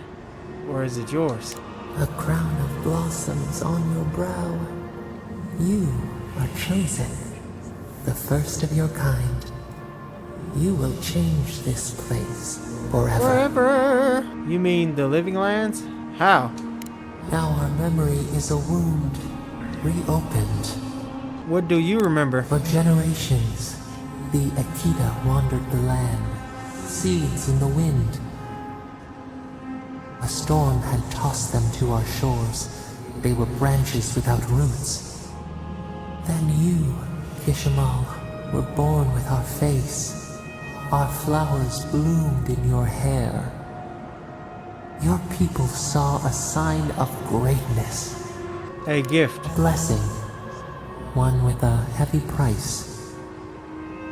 or is it yours? A crown of blossoms on your brow. You are chosen, the first of your kind. You will change this place forever. Forever. You mean the living lands? How? Now our memory is a wound reopened. What do you remember? For generations, the Akita wandered the land, seeds in the wind. A storm had tossed them to our shores. They were branches without roots. Then you, Kishimal, were born with our face. Our flowers bloomed in your hair. Your people saw a sign of greatness. A gift. A blessing. One with a heavy price.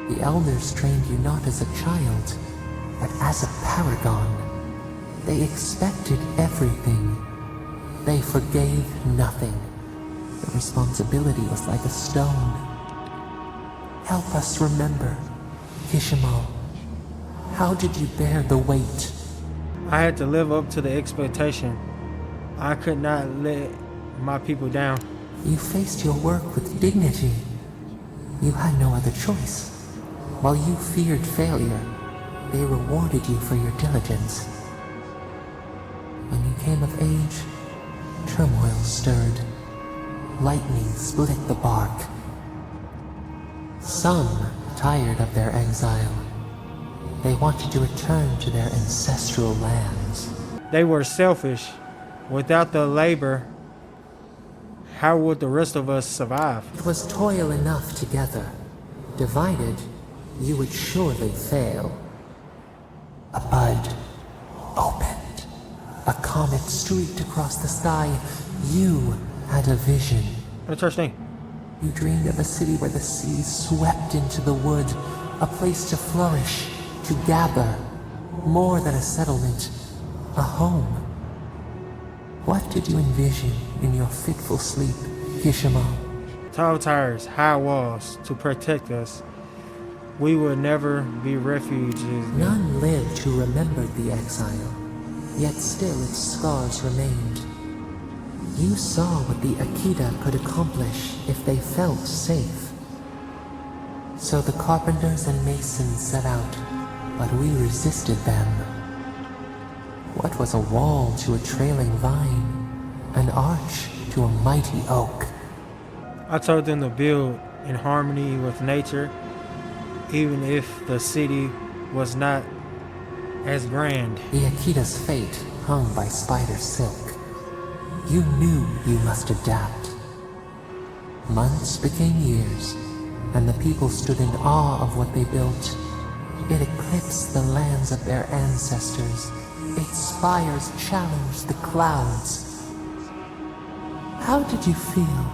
The elders trained you not as a child, but as a paragon. They expected everything. They forgave nothing. The responsibility was like a stone. Help us remember, Kishimal. How did you bear the weight? I had to live up to the expectation. I could not let my people down. You faced your work with dignity. You had no other choice. While you feared failure, they rewarded you for your diligence. When you came of age, turmoil stirred. Lightning split the bark. Some tired of their exile. They wanted to return to their ancestral lands. They were selfish. Without the labor, how would the rest of us survive? It was toil enough together. Divided, you would surely fail. A bud opened. A comet streaked across the sky. You had a vision. Interesting. You dreamed of a city where the sea swept into the wood, a place to flourish, to gather, more than a settlement, a home. What did you envision in your fitful sleep, Kishimo? Tall towers, high walls to protect us. We would never be refugees. None lived who remembered the exile, yet still its scars remained. You saw what the Akita could accomplish if they felt safe. So the carpenters and masons set out, but we resisted them. What was a wall to a trailing vine, an arch to a mighty oak? I told them to build in harmony with nature, even if the city was not as grand. The Akita's fate hung by spider silk. You knew you must adapt. Months became years, and the people stood in awe of what they built. It eclipsed the lands of their ancestors. Its spires challenged the clouds. How did you feel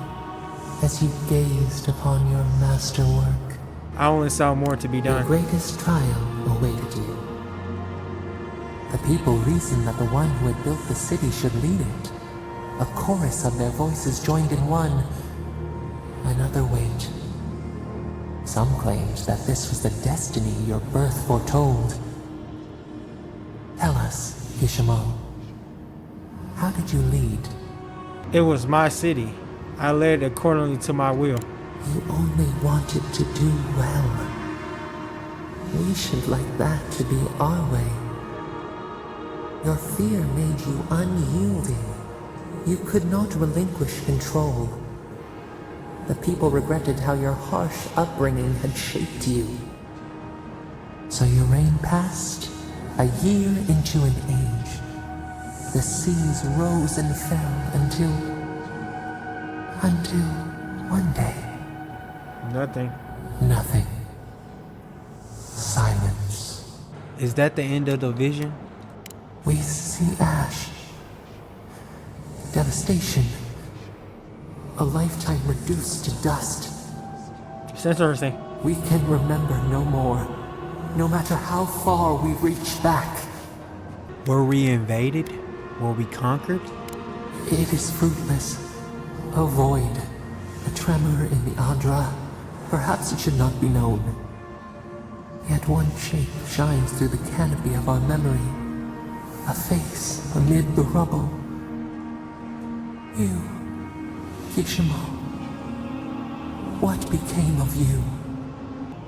as you gazed upon your masterwork? I only saw more to be done. The greatest trial awaited you. The people reasoned that the one who had built the city should lead it. A chorus of their voices joined in one. Another wait. Some claimed that this was the destiny your birth foretold. Tell us, Kishimo, how did you lead? It was my city. I led accordingly to my will. You only wanted to do well. We should like that to be our way. Your fear made you unyielding. You could not relinquish control. The people regretted how your harsh upbringing had shaped you. So your reign passed, a year into an age. The seas rose and fell until one day. Nothing. Silence. Is that the end of the vision? We see ash. Devastation. A lifetime reduced to dust. It's interesting. We can remember no more, no matter how far we reach back. Were we invaded? Were we conquered? It is fruitless. A void. A tremor in the Andra. Perhaps it should not be known. Yet one shape shines through the canopy of our memory. A face amid the rubble. You, Kishimo. What became of you?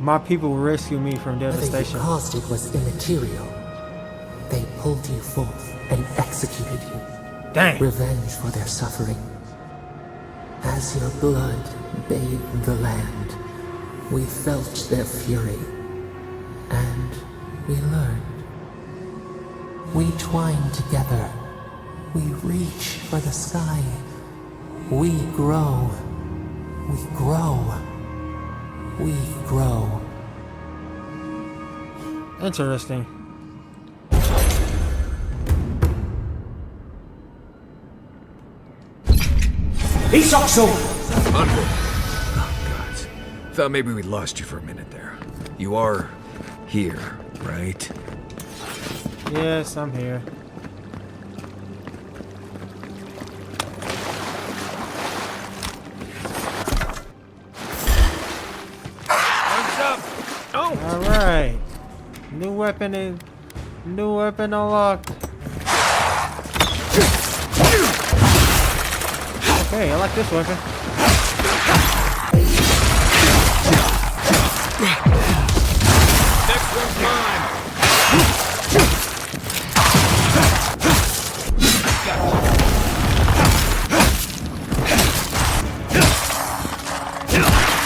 My people rescued me from devastation. What caused it was immaterial. They pulled you forth and executed you. Dang. Revenge for their suffering. As your blood bathed the land, we felt their fury. And we learned. We twine together. We reach for the sky. We grow. We grow. We grow. Interesting. Isakso! Onward. Oh, God. Thought maybe we lost you for a minute there. You are here, right? Yes, I'm here. Alright. New weapon unlocked. Okay, I like this weapon. Next one's mine.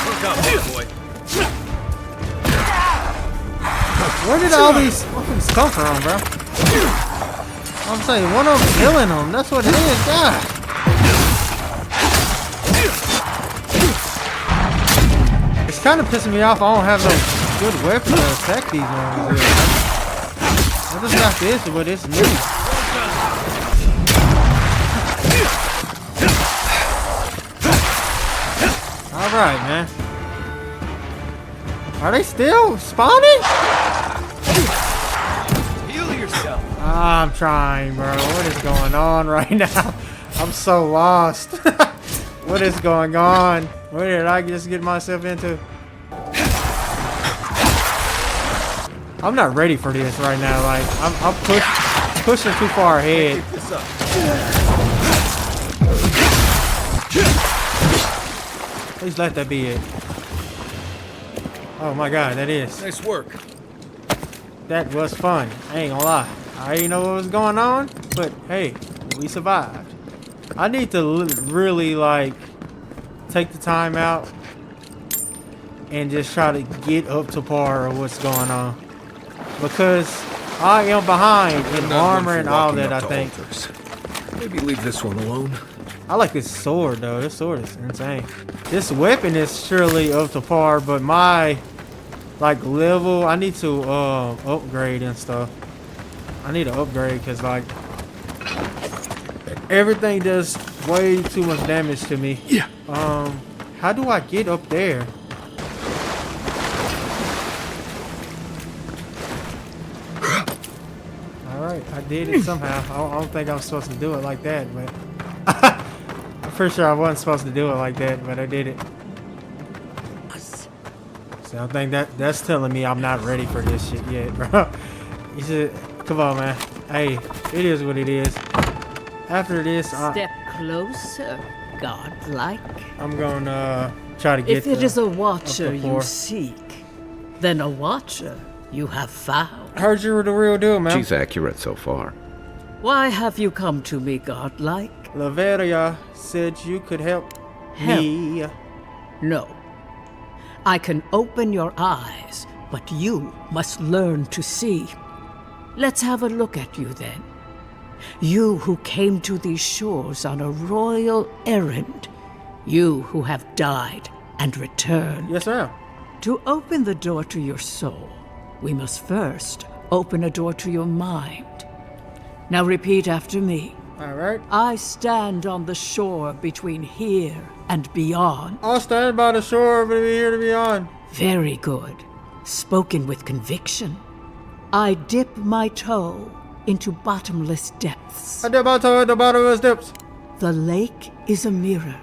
Look up, boy. Where did all these weapons come from, bro? I'm saying one of them killing them. That's what it is. God. kind of pissing me off. I don't have no good weapon to attack these ones. I just got this, but it's new. All right, man. Are they still spawning? Heal yourself. I'm trying, bro. What is going on right now? I'm so lost. What is going on? What did I just get myself into? I'm not ready for this right now. Like I'm pushing too far ahead. Please let that be it. Oh my god, that is. Nice work. That was fun. I ain't gonna lie. I didn't know what was going on, but hey, we survived. I need to really like take the time out and just try to get up to par of what's going on, because I am behind in armor and all that. I think. Maybe leave this one alone. I like this sword though. This sword is insane. This weapon is surely up to par, but my like level, I need to upgrade and stuff. I need to upgrade because like everything does way too much damage to me. Yeah. How do I get up there? All right, I did it somehow. I don't think I was supposed to do it like that, but I'm pretty sure I wasn't supposed to do it like that, but I did it. So I think that's telling me I'm not ready for this shit yet, bro. You should come on, man. Hey, it is what it is. After this, Step closer, godlike. I'm gonna try to get. If it is a watcher you seek, then a watcher you have found. Heard you were the real deal, man. She's accurate so far. Why have you come to me, godlike? Laveria said you could help me. No. I can open your eyes, but you must learn to see. Let's have a look at you then. You who came to these shores on a royal errand. You who have died and returned. Yes, ma'am. To open the door to your soul, we must first open a door to your mind. Now repeat after me. All right. I stand on the shore between here and beyond. I'll stand by the shore between here and beyond. Very good. Spoken with conviction. I dip my toe into bottomless depths. I dip my toe into bottomless depths. The lake is a mirror.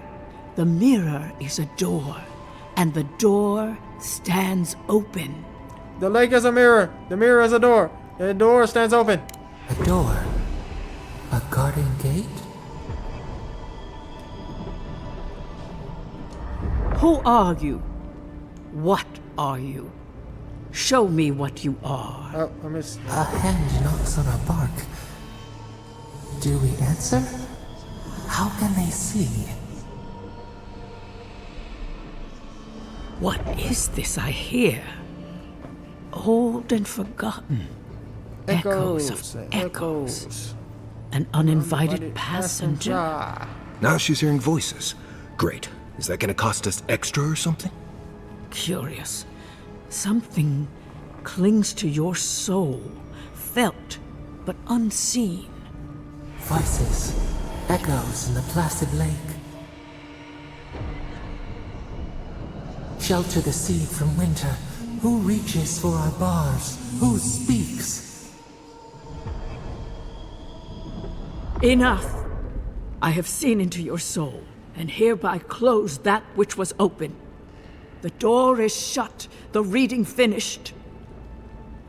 The mirror is a door. And the door stands open. The lake is a mirror. The mirror is a door. The door stands open. A door? A garden gate? Who are you? What are you? Show me what you are. Oh, I missed. A hand knocks on our bark. Do we answer? How can they see? What is this I hear? Old and forgotten. Echoes of echoes. An uninvited passenger. Now she's hearing voices. Great. Is that gonna cost us extra or something? Curious. Something clings to your soul, felt but unseen. Voices, echoes in the placid lake. Shelter the seed from winter. Who reaches for our bars? Who speaks? Enough! I have seen into your soul, and hereby close that which was open. The door is shut, the reading finished.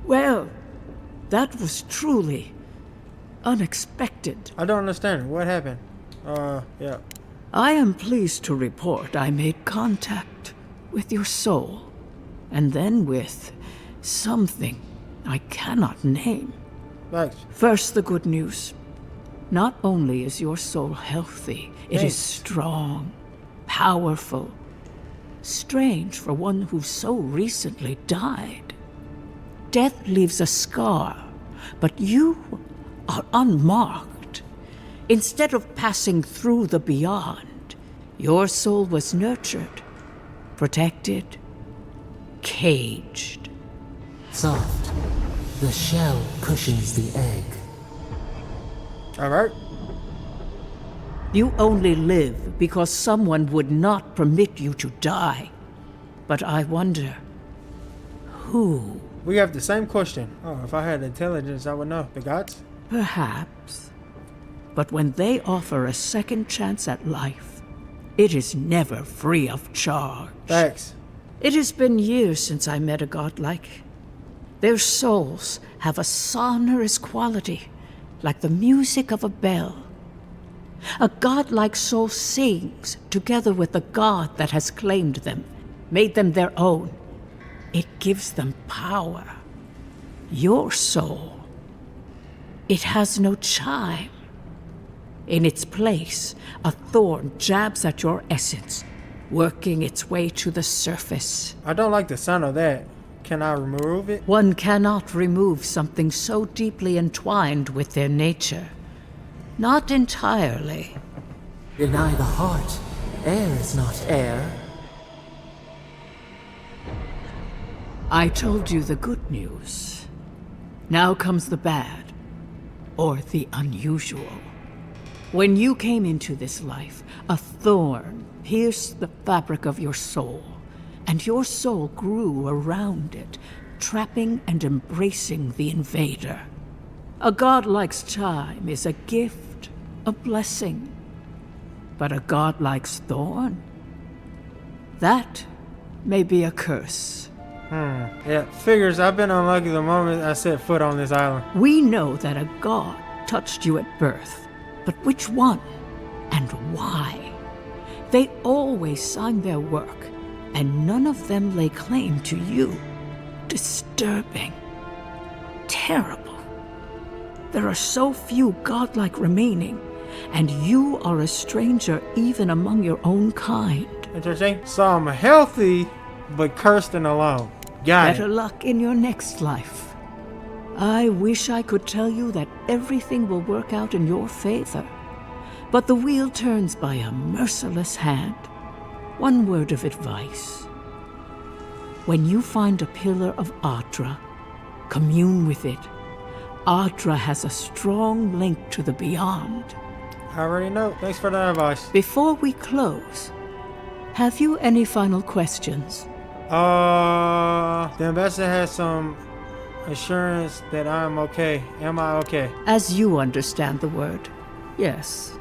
Well, that was truly unexpected. I don't understand. What happened? Yeah. I am pleased to report I made contact with your soul, and then with something I cannot name. Thanks. First, the good news. Not only is your soul healthy, it is strong, powerful. Strange for one who so recently died. Death leaves a scar, but you are unmarked. Instead of passing through the beyond, your soul was nurtured, protected, caged. Soft. The shell cushions the egg. Alright. You only live because someone would not permit you to die. But I wonder, who? We have the same question. Oh, if I had intelligence, I would know. The gods? Perhaps. But when they offer a second chance at life, it is never free of charge. Thanks. It has been years since I met a godlike. Their souls have a sonorous quality, like the music of a bell. A godlike soul sings together with the god that has claimed them, made them their own. It gives them power. Your soul, it has no chime. In its place, a thorn jabs at your essence, working its way to the surface. I don't like the sound of that. Can I remove it? One cannot remove something so deeply entwined with their nature. Not entirely. Deny the heart. Air is not air. I told you the good news. Now comes the bad, or the unusual. When you came into this life, a thorn pierced the fabric of your soul, and your soul grew around it, trapping and embracing the invader. A godlike's chime is a gift, a blessing. But a godlike's thorn? That may be a curse. Yeah, figures. I've been unlucky the moment I set foot on this island. We know that a god touched you at birth, but which one and why? They always sign their work, and none of them lay claim to you. Disturbing. Terrible. There are so few godlike remaining, and you are a stranger even among your own kind. Interesting. So I'm healthy, but cursed and alone. Got Better it. luck in your next life. I wish I could tell you that everything will work out in your favor, but the wheel turns by a merciless hand. One word of advice. When you find a pillar of Ardra, commune with it. Ardra has a strong link to the beyond. I already know. Thanks for the advice. Before we close, have you any final questions? The ambassador has some assurance that I'm okay. Am I okay? As you understand the word, yes.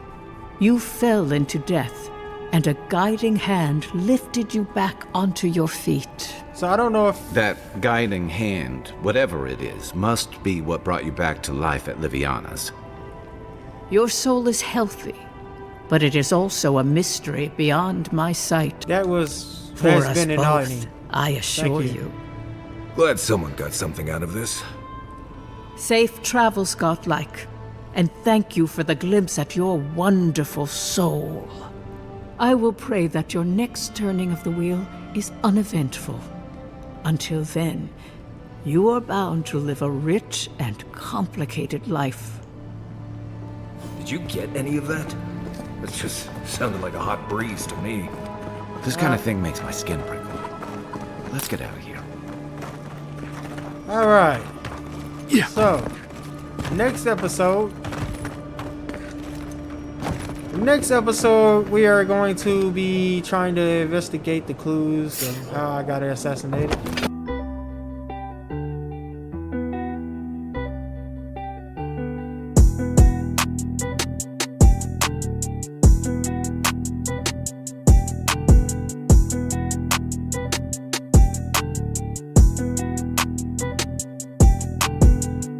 You fell into death, and a guiding hand lifted you back onto your feet. So I don't know if... That guiding hand, whatever it is, must be what brought you back to life at Liviana's. Your soul is healthy, but it is also a mystery beyond my sight. That was... For has us been enlightening. both, I assure Thank you. Glad someone got something out of this. Safe travels, godlike, and thank you for the glimpse at your wonderful soul. I will pray that your next turning of the wheel is uneventful. Until then, you are bound to live a rich and complicated life. Did you get any of that? That just sounded like a hot breeze to me. This kind of thing makes my skin prickle. Let's get out of here. Alright. Yeah. So, next episode, we are going to be trying to investigate the clues of how I got assassinated.